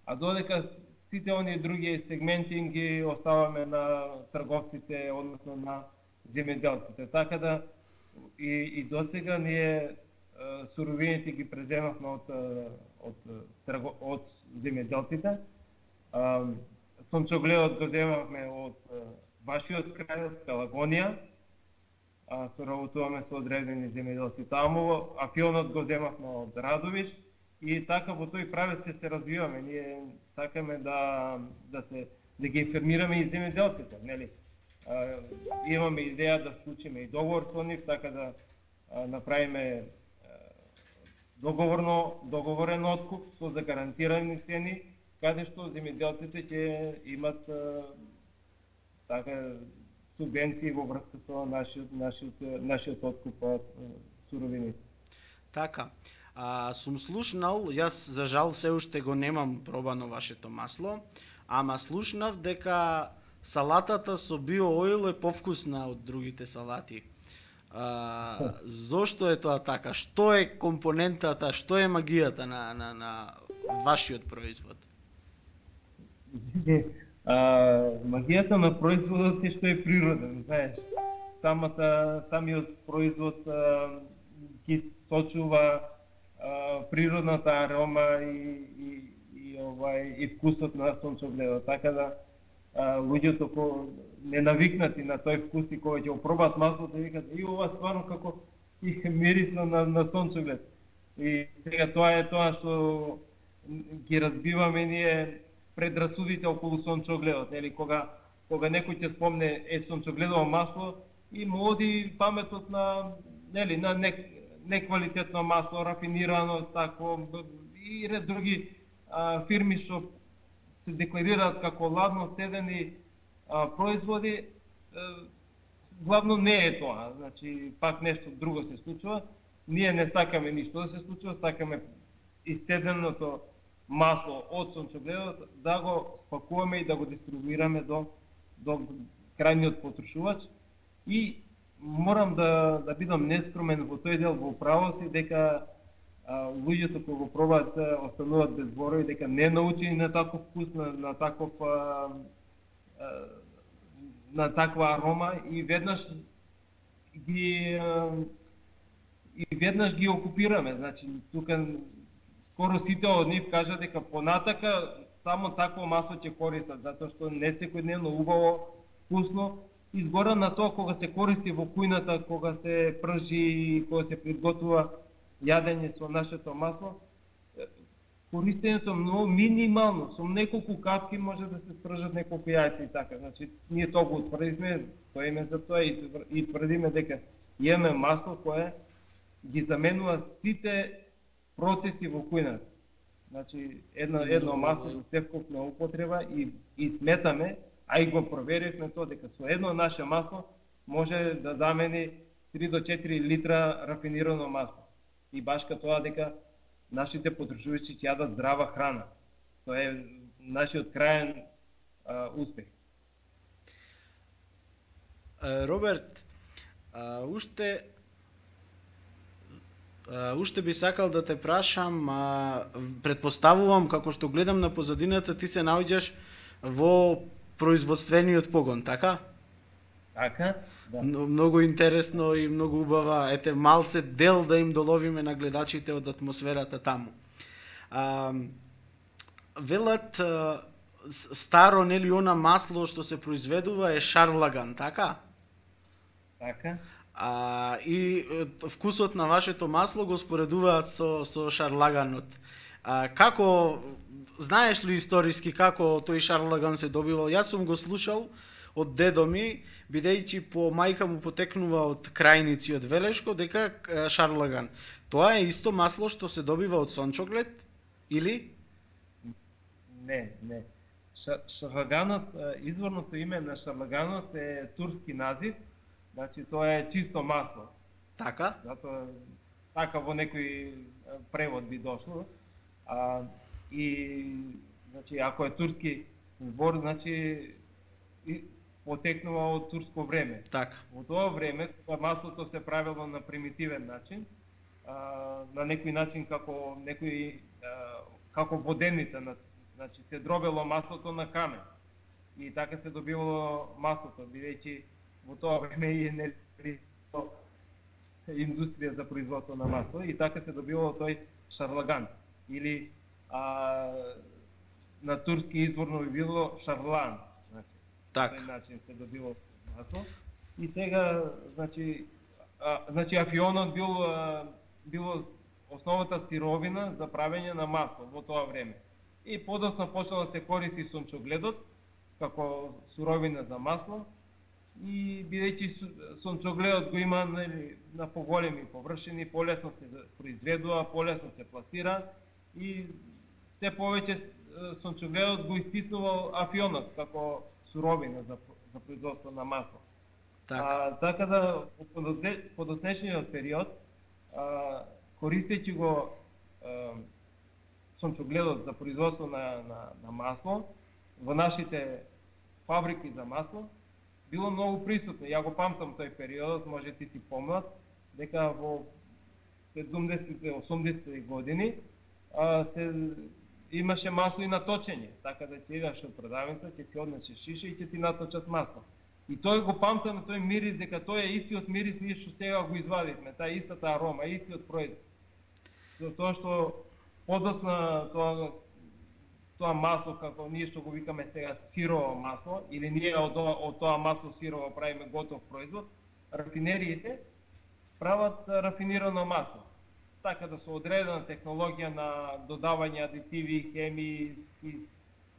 А додека сите оние други сегменти ги оставаме на трговците, односно на земјоделците. Така да и досега ние суровините ги преземавме од земјоделците. Сончогледот го земавме од вашиот крај, од Пелагонија. Соработуваме со одредени земјоделци таму, а филнот го земавме од Радовиш и така во тој правец ќе се развиваме. Ние сакаме да ги информираме и земјоделците, нели? Имаме идеја да склучиме и договор со нив, така да направиме договорен откуп со загарантирани цени, каде што земјоделците ќе имат така субвенции во врска со нашиот откуп од суровините. Така. Сум слушнал, јас за жал се уште го немам пробано вашето масло, ама слушнав дека салатата со биооил е повкусна од другите салати. Зошто е тоа така? Што е компонентата, што е магијата на вашиот производ? Магијата на производот е што е природен, знаеш. Самиот производ ги сочува природната арома и вкусот на сончогледот. Така да луѓето кои не навикнати на тој вкус и кога ќе го пробаат маслото викат и ова стварно како мириса на сончоглед. И сега тоа е тоа што ги разбиваме ние предрасудите околу сончогледот, нели кога некој ќе спомне сончогледово масло и му оди паметот на нели на неквалитетно масло, рафинирано такво и ред други фирми што се декларираат како ладно цедени производи, главно не е тоа, значи пак нешто друго се случува. Ние не сакаме ништо да се случува, сакаме исцеденото масло од сончогледот да го спакуваме и да го дистрибуираме до крајниот потрошувач. И морам да бидам нескромен во тој дел, во право си дека луѓето кои го пробаат остануваат без зборови, дека не научени на таков вкус, на таква арома и веднаш ги окупираме. Значи тука скоро сите од нив кажа дека понатака само такво масло ќе користат, затоа што не секојдневно убаво, вкусно. Изгора на тоа кога се користи во кујната, кога се пржи, кога се приготвува јадење со нашето масло, користењето многу минимално, со неколку капки може да се спржат неколку јајца и така. Значи, ние тоа го утврдивме, стоиме за тоа и тврдиме дека имаме масло кое ги заменува сите процеси во кујната. Значи, едно масло за севкупна употреба и сметаме, а и го проверивме тоа дека со едно наше масло може да замени 3 до 4 литра рафинирано масло. И башка тоа дека нашите потрошувачи ќе јадат здрава храна. Тоа е нашиот крајен успех. Роберт, уште би сакал да те прашам, предпоставувам како што гледам на позадината ти се наоѓаш во производствениот погон, така? Така, да. Многу интересно и многу убава, ете малце дел да им доловиме на гледачите од атмосферата таму. Велат старо, нели, она масло што се произведува е шарлаган, така? Така. И вкусот на вашето масло го споредуваат со шарлаганот. Како, знаеш ли историски како тој шарлаган се добивал? Јас сум го слушал од дедо ми, бидејќи по мајка му потекнува од Крајници, од Велешко, дека шарлаган. Тоа е исто масло што се добива од сончоглед, или? Не. Шарлаганот, изворното име на шарлаганот е турски назив, значи тоа е чисто масло. Така? Затоа така во некој превод би дошло. И значи ако е турски збор, значи, потекнува од турско време. Така. Во тоа време, кога маслото се правило на примитивен начин, на некој начин како воденица, значи се дробело маслото на камен. И така се добивало маслото, бидејќи во тоа време и не индустрија за производство на масло, и така се добивало тој шарлаган, или на турски изворно би било шарлан. Так. На тој начин се добило масло. И сега, значи афионот било основната сировина за правење на масло во тоа време. И подоцна почнало да се користи сончогледот како суровина за масло, и бидејќи сончогледот го има на поголеми површини, полесно се произведува, полесно се пласира, и се повеќе сончогледот го истиснувал афионот како суровина за производство на масло. Така да, по доснешниот период, користејќи го сончогледот за производство на масло, во нашите фабрики за масло, било многу присутно. Ја го памтам тој период, може ти си помлад, дека во 70-те, 80-те години имаше масло и на точење, така да ти идеш од продавница, ќе си однесеш шиша и ќе ти наточат масло. И тој го памтам, тој мирис, дека тој е истиот мирис ние што сега го извадивме, таа истата арома, истиот производ. Затоа што подоцна тоа масло, како ние што го викаме сега сирово масло, или ние од тоа масло сирово правиме готов производ, рафинериите прават рафинирано масло. Така да со одредена технологија на додавање адитиви, хемиски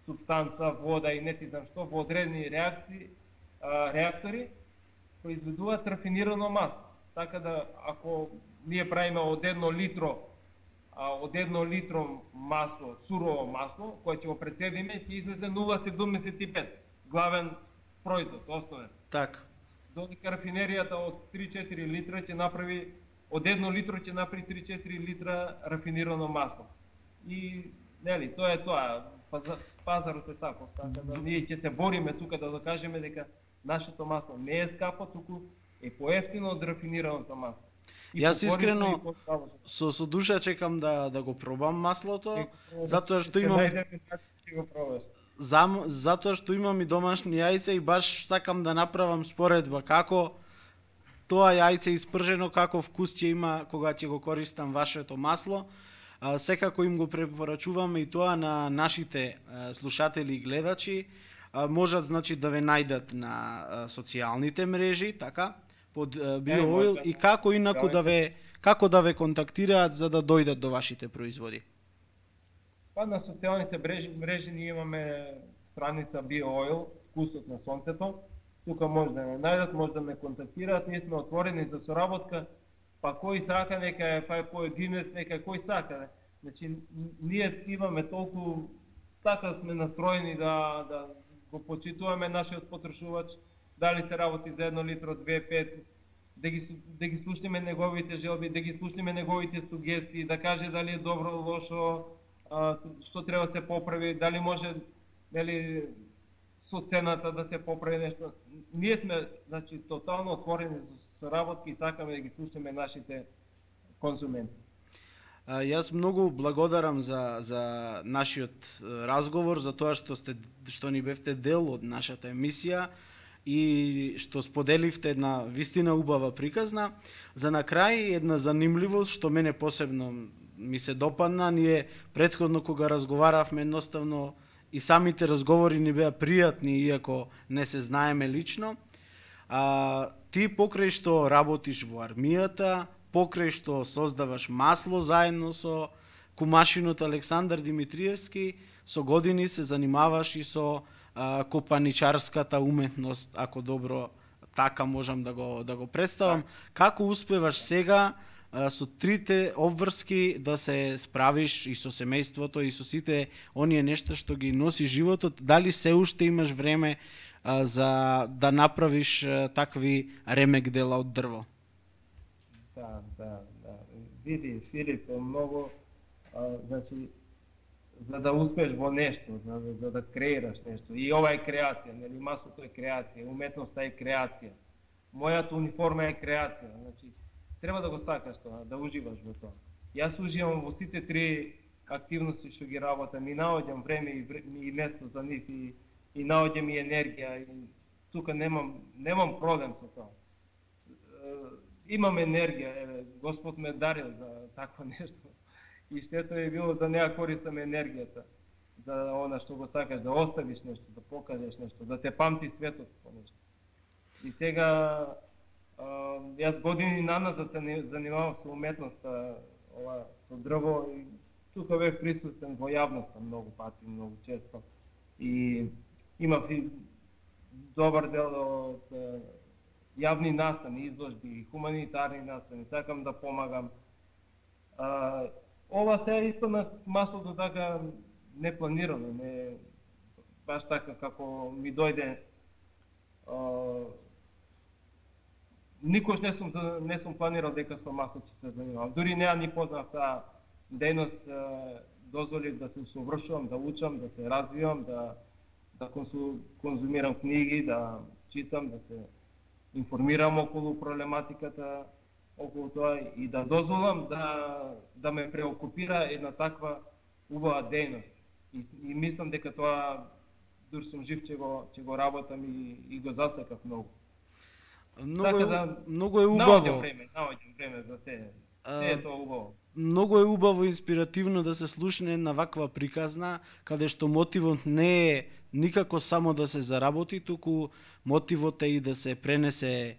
субстанца, вода и не ти знам што, во одредени реактори произведуваат рафинирано масло. Така да, ако ние правиме од 1 литро масло, сурово масло, кое ќе го прецедиме, ќе излезе 0,75 главен производ, основен. Така. Додека рафинеријата од 3-4 литра ќе направи, од 1 литро ќе направи 3-4 литра рафинирано масло. И, нели, тоа е тоа. Пазарот е таков, така да ние ќе се бориме тука да докажеме дека нашето масло не е скапо, туку е поевтино од рафинираното масло. Јас искрено со душа чекам да го пробам маслото, затоа што имам затоа што имам и домашни јајца и баш сакам да направам споредба како тоа јајце испржено, како вкус ќе има кога ќе го користам вашето масло. Секако им го препорачуваме и тоа на нашите слушатели и гледачи. Можат, значи, да ве најдат на социјалните мрежи, така, под BioOil, и како инаку да ве контактираат за да дојдат до вашите производи? Па на социјалните мрежи ние имаме страница BioOil, вкусот на сонцето. Тука може да ме најдат, може да ме контактираат. Ние сме отворени за соработка, па кој сака, нека е поединец, нека кој сака. Значи, ние имаме толку, така сме настроени да го почитуваме нашиот потрошувач, дали се работи за 1 литро, 2, 5, да ги слушнеме неговите желби, да ги слушнеме неговите сугестии, да каже дали е добро, лошо, што треба да се поправи, дали може, нели, со цената да се поправи нешто. Ние сме, значи, тотално отворени за соработки и сакаме да ги слушнеме нашите конзументи. Јас многу благодарам за нашиот разговор, за тоа што ни бевте дел од нашата емисија и што споделивте една вистина убава приказна. За на крај една занимливост што мене посебно ми се допадна, ние претходно кога разговаравме, едноставно и самите разговори ни беа пријатни, иако не се знаеме лично. Ти покрај што работиш во армијата, покрај што создаваш масло заедно со кумашинот Александар Димитриевски, со години се занимаваш и со копаничарската уметност, ако добро така можам да го представам. Како успеваш сега со трите обврски да се справиш и со семејството и со сите оние нешта што ги носи животот? Дали се уште имаш време за да направиш такви ремек дела од дрво? Да. Види, Филип, многу, значи, за да успееш во нешто, за да креираш нешто. И ова е креација, нели, маслото е креација, уметноста е креација. Мојата униформа е креација, значи треба да го сакаш тоа, да уживаш во тоа. Јас уживам во сите три активности што ги работам и наоѓам време и место за нив и наоѓам и енергија и тука немам проблем со тоа. Имам енергија, Господ ме дарил за такво нешто. И штето е било да не ја користам енергијата за она што го сакаш, да оставиш нешто, да покажеш нешто, да те памти светот по нешто. И сега јас години наназад се занимавам со уметноста, со дрво и тука бев присутен во јавноста многу пати, многу често. И имав и добар дел од јавни настани, изложби, хуманитарни настани, сакам да помагам. Ова се исто на маслото така непланирано, не баш така како ми дојде. Никош не сум планирал дека со масло ќе се занимавам. Дури не ни познав таа дејност, дозволив да се усовршувам, да учам, да се развивам, да конзумирам книги, да читам, да се информирам околу проблематиката, околу тоа и да дозволам да ме преокупира една таква убава дејност. И мислам дека тоа, дур сум жив, ќе го работам и го засекав многу. Многу е убаво. Наоѓам време за се. Се е тоа убаво. Многу е убаво и инспиративно да се слушне една ваква приказна, каде што мотивот не е никако само да се заработи, туку мотивот е и да се пренесе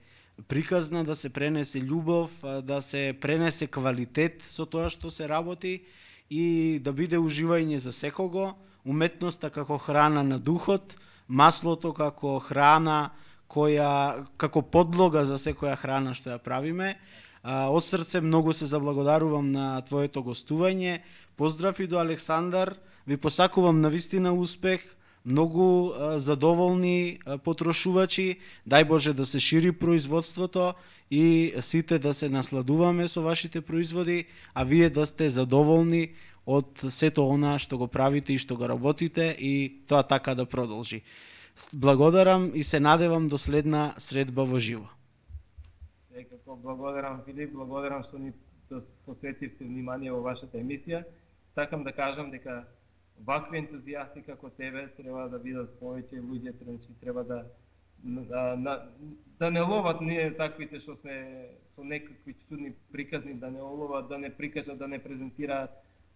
приказна, да се пренесе љубов, да се пренесе квалитет со тоа што се работи и да биде уживање за секого, уметноста како храна на духот, маслото како храна како подлога за секоја храна што ја правиме. Од срце многу се заблагодарувам на твоето гостување. Поздрав и до Александар. Ви посакувам навистина успех, многу задоволни потрошувачи. Дај Боже да се шири производството и сите да се насладуваме со вашите производи, а вие да сте задоволни од сето она што го правите и што го работите и тоа така да продолжи. Благодарам и се надевам до следна средба во живо. Секако благодарам, Филип, благодарам што ни посветивте внимание во вашата емисија. Сакам да кажам дека вакви ентузијасти како тебе треба да бидат повеќе луѓе, треба да не ловат ние таквите што сме со некакви чудни приказни, да не ловат, да не прикажат, да не презентираат,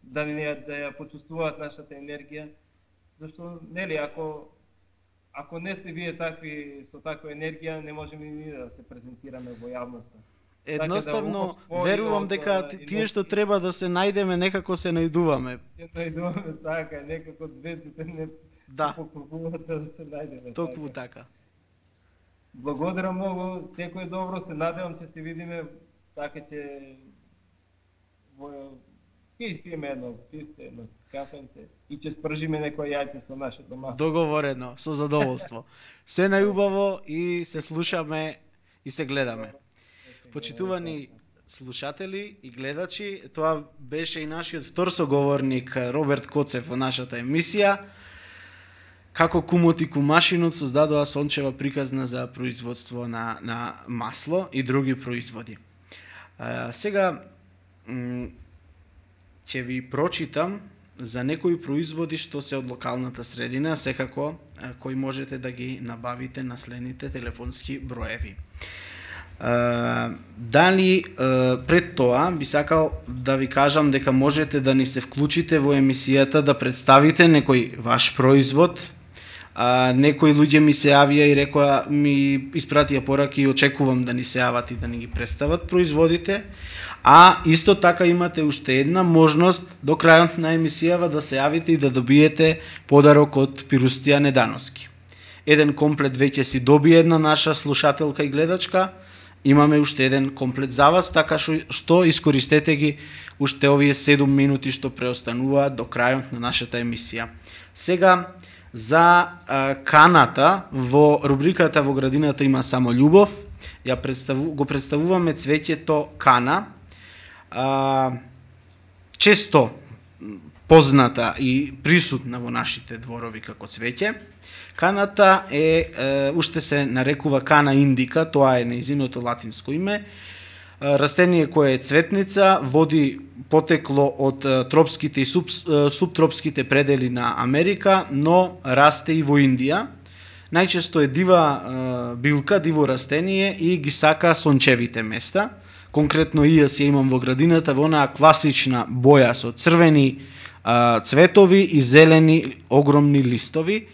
да ја почувствуваат нашата енергија, зашто нели ако не сте вие такви со таква енергија, не можеме ни да се презентираме во јавноста. Едноставно, верувам дека тие што треба да се најдеме, некако се најдуваме. Се најдуваме, така, некако звездите не покрупуваат да се најдеме. Токму така. Благодарам многу, секој добро, се надевам ќе се видиме, така ќе испиеме едно пивце, едно кафенце и ќе спржиме некој јајце со нашето масло. Договорено, со задоволство. Се најубаво и се слушаме и се гледаме. Почитувани слушатели и гледачи, тоа беше и нашиот втор соговорник Роберт Коцев во нашата емисија. Како кумот и кумашинот создадоа сончева приказна за производство на масло и други производи. Сега ќе ви прочитам за некои производи што се од локалната средина, секако кои можете да ги набавите на следните телефонски броеви. Дали пред тоа би сакал да ви кажам дека можете да ни се вклучите во емисијата, да представите некој ваш производ. Некои луѓе ми се јавија и рекоа, ми испратија пораки и очекувам да ни се јават и да ни ги представат производите. А исто така имате уште една можност до крајот на емисијава да се јавите и да добиете подарок од Пирустија Недановски. Еден комплет веќе си доби една наша слушателка и гледачка. Имаме уште еден комплет за вас, така што искористете ги уште овие 7 минути што преостануваат до крајот на нашата емисија. Сега за каната во рубриката Во градината има само љубов, го представуваме цвеќето кана. Често позната и присутна во нашите дворови како цвеќе. Каната уште се нарекува Cana indica, тоа е нејзиното латинско име. Растение кое е цветница, води потекло од тропските и субтропските предели на Америка, но расте и во Индија. Најчесто е дива билка, диво растение и ги сака сончевите места. Конкретно и јас ја имам во градината во онаа класична боја со црвени цветови и зелени огромни листови.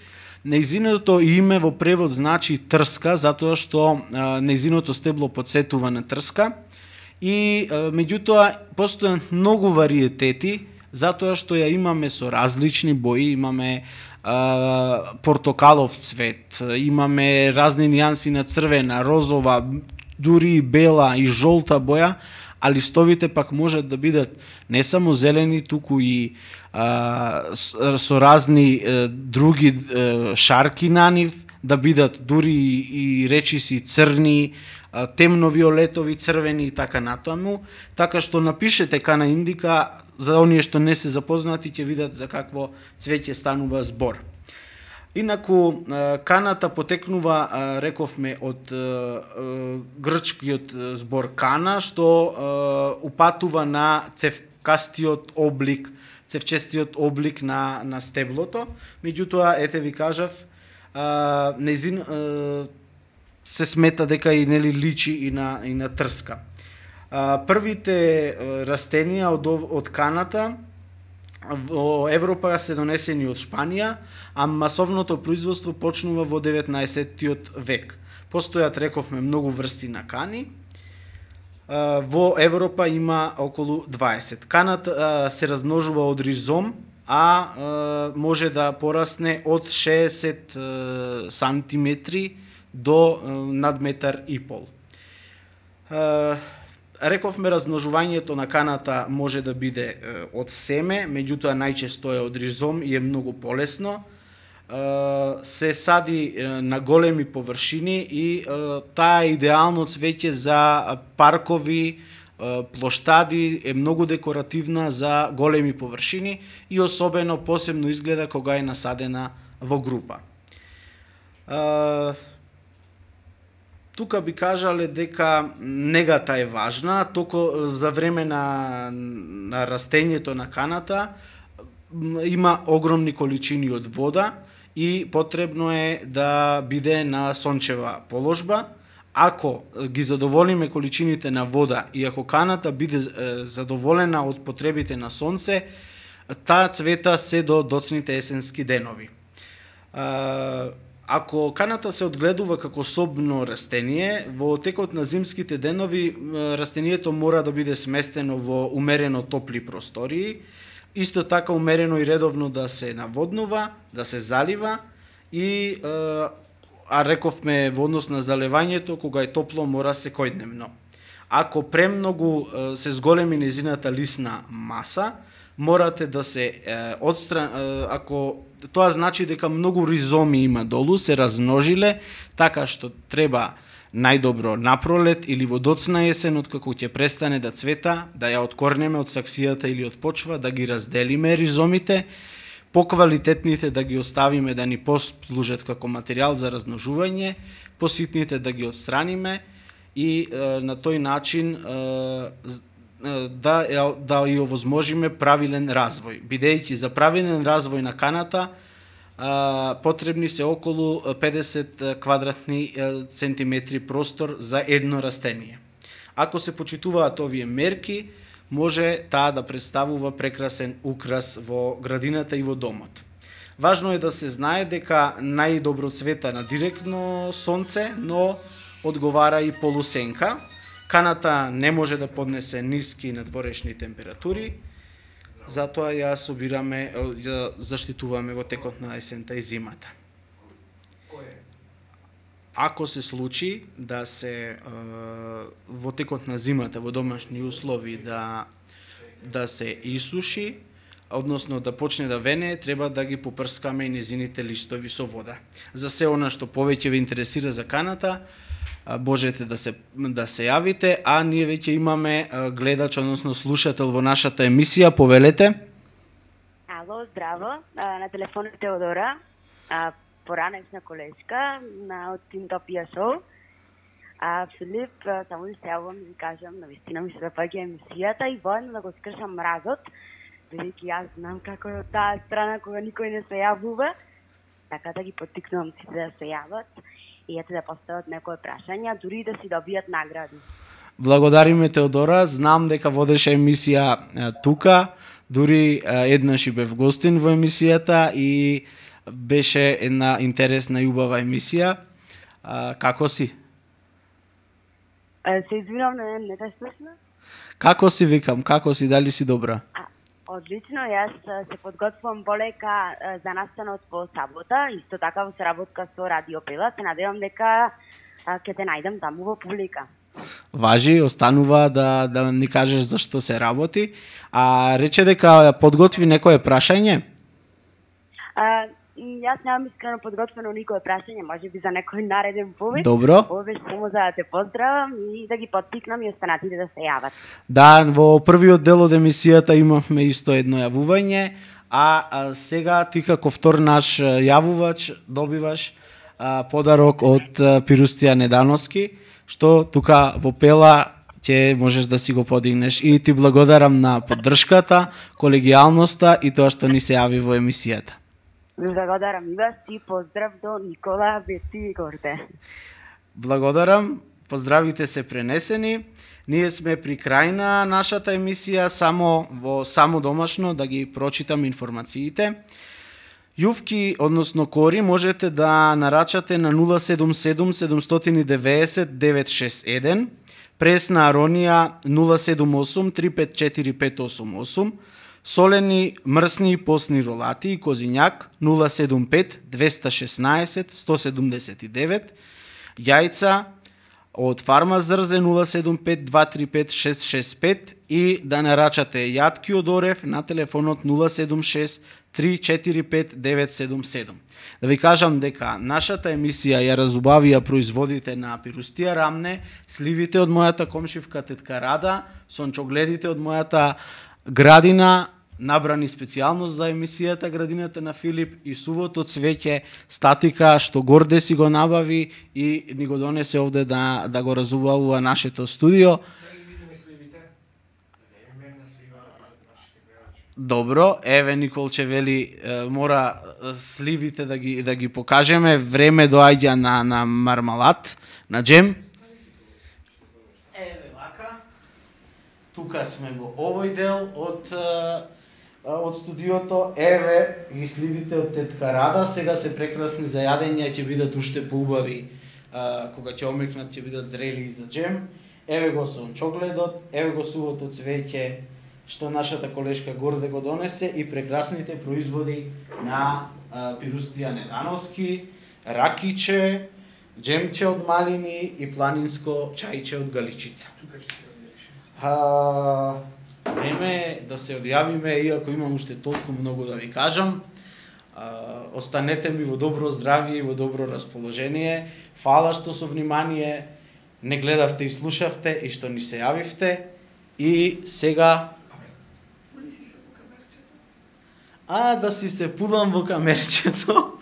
Нејзиното име во превод значи трска, затоа што нејзиното стебло потсетува на трска. И меѓутоа постојат многу вариетети, затоа што ја имаме со различни бои, имаме портокалов цвет, имаме разни нијанси на црвена, розова, дури и бела и жолта боја, а листовите пак можат да бидат не само зелени, туку и со разни други шарки на нив, да бидат дури и речиси црни, темно-виолетови, црвени и така натаму. Така што напишете Cana indica, за оние што не се запознати ќе видат за какво цвеќе станува збор. Инаку, каната потекнува, рековме, од грчкиот збор кана, што упатува на цевкастиот облик, цевчестиот облик на стеблото. Меѓутоа, ете ви кажав, нејзин се смета дека и нели личи и на трска. Првите растенија од каната во Европа се донесени од Шпанија, а масовното производство почнува во 19-тиот век. Постојат, рековме, многу врсти на кани. Во Европа има околу 20. Каната се размножува од ризом, а може да порасне од 60 сантиметри до над метар и пол. Рековме, размножувањето на каната може да биде од семе, меѓутоа најчесто е од ризом и е многу полесно. Се сади на големи површини и таа е идеално цвеќе за паркови, плоштади, е многу декоративна за големи површини и особено посебно изгледа кога е насадена во група. Тука би кажале дека негата е важна, току за време на растењето на каната има огромни количини од вода и потребно е да биде на сончева положба. Ако ги задоволиме количините на вода и ако каната биде задоволена од потребите на сонце, таа цвета се до доцните есенски денови. Ако каната се одгледува како собно растение, во текот на зимските денови растението мора да биде сместено во умерено топли простории, исто така умерено и редовно да се наводнува, да се залива и рековме во однос на заливањето, кога е топло мора секојдневно. Ако премногу се зголеми нејзината лисна маса, морате да се ако тоа значи дека многу ризоми има долу, се размножиле, така што треба најдобро напролет или во доцна есен, откако ќе престане да цвета, да ја откорнеме од саксијата или од почва, да ги разделиме ризомите, поквалитетните да ги оставиме да ни послужат како материјал за размножување, поситните да ги отстраниме и на тој начин да ја овозможиме правилен развој. Бидејќи за правилен развој на каната потребни се околу 50 квадратни центиметри простор за едно растение. Ако се почитуваат овие мерки, може таа да представува прекрасен украс во градината и во домот. Важно е да се знае дека најдобро цвета на директно сонце, но одговара и полусенка. Каната не може да поднесе ниски надворешни температури, затоа ја собираме, ја заштитуваме во текот на есента и зимата. Ако се случи да се во текот на зимата во домашни услови да се исуши, односно да почне да вене, треба да ги попрскаме и незините листови со вода. За се она што повеќе ве интересира за каната, можете да се јавите, а ние веќе имаме гледач, односно слушател во нашата емисија, повелете. Ало, здраво. На телефон е Теодора, поранешна колешка од Тим Топија Шоу. Филип, само ви се јавувам да ви кажам, навистина ми се допаѓа емисијата и воедно да го скршам мразот, бидејќи јас знам како е од таа страна кога никој не се јавува, така да ги поттикнувам сите да се јават и ете да постават некои прашања, дури и да си добијат награди. Благодариме Теодора, знам дека водеше емисија тука, дури еднаш и бев гостин во емисијата и беше една интересна и убава емисија. Како си? Се извинувам, не те слушна. Како си, викам, како си, дали си добра? Одлично, јас се подготвувам полека за настанот во сабота, исто така во соработка со Радио Пела, се надевам дека ќе те најдам таму во публика. Важи, останува да ни кажеш за што се работи. Рече дека подготви некое прашање? Јас немам искрено подготвено никое прашање, може би за некој нареден повед. Добро. Ова беше само за да те поздравам и да ги поттикнам и останатите да се јават. Да, во првиот дел од емисијата имавме исто едно јавување, а сега ти како втор наш јавувач добиваш подарок од Пирустија Недановски, што тука во Пела ќе можеш да си го подигнеш. И ти благодарам на поддршката, колегијалноста и тоа што ни се јави во емисијата. Благодарам и вас и поздрав до Никола, Бети и Горде. Благодарам, поздравите се пренесени. Ние сме при крај на нашата емисија, само домашно да ги прочитам информациите. Јувки, односно кори, можете да нарачате на 077 790 961, пресна аронија 078 354 588, солени, мрсни и постни ролати и козињак 075 216 179, јајца од фарма Зрзе 075 235 665 и да нарачате јатки од орев на телефонот 076 345 977. Да ви кажам дека нашата емисија ја разубавија производите на Пирустија Рамне, сливите од мојата комшивка тетка Рада, сончогледите од мојата градина, набрани специјално за емисијата Градината на Филип и сувото цвеќе статика што Горде си го набави и ни го донесе овде да го разубавува нашето студио. Добро, еве Николче вели мора сливите да ги покажеме, време доаѓа на мармалат, на джем. Еве вака. Тука сме во овој дел од студиото, еве ги сливите од тетка Рада, сега се прекрасни за јадење, ќе бидат уште поубави, кога ќе омекнат ќе бидат зрели и за джем. Еве го сончогледот, еве го сувото цвеќе што нашата колешка Горде го донесе и прекрасните производи на Пирустија Недановски, ракиче, джемче од малини и планинско чајче од галичица. Време е да се одјавиме, иако имам уште толку многу да ви кажам. Останете ми во добро здравје и во добро расположение. Фала што со внимание не гледавте и слушавте и што ни се јавивте. И сега да си се пудам во камерчето,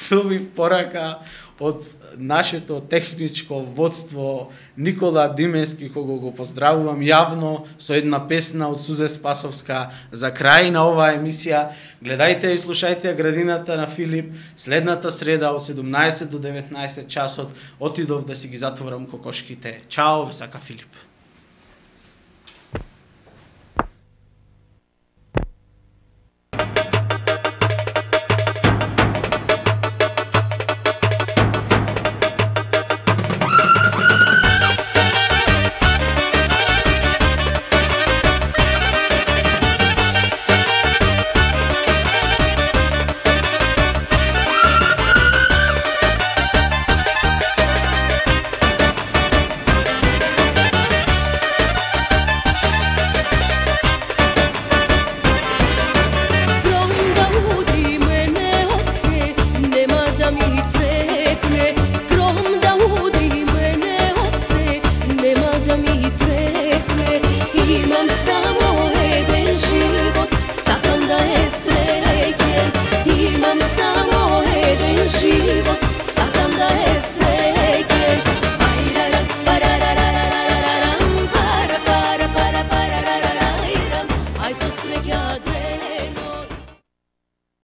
добив порака од нашето техничко водство Никола Дименски, кого го поздравувам јавно со една песна од Сузе Спасовска за крај на оваа емисија. Гледајте и слушајте Градината на Филип следната среда од 17 до 19 часот. Отидов да си ги затворам кокошките. Чао, сака Филип. со среќа две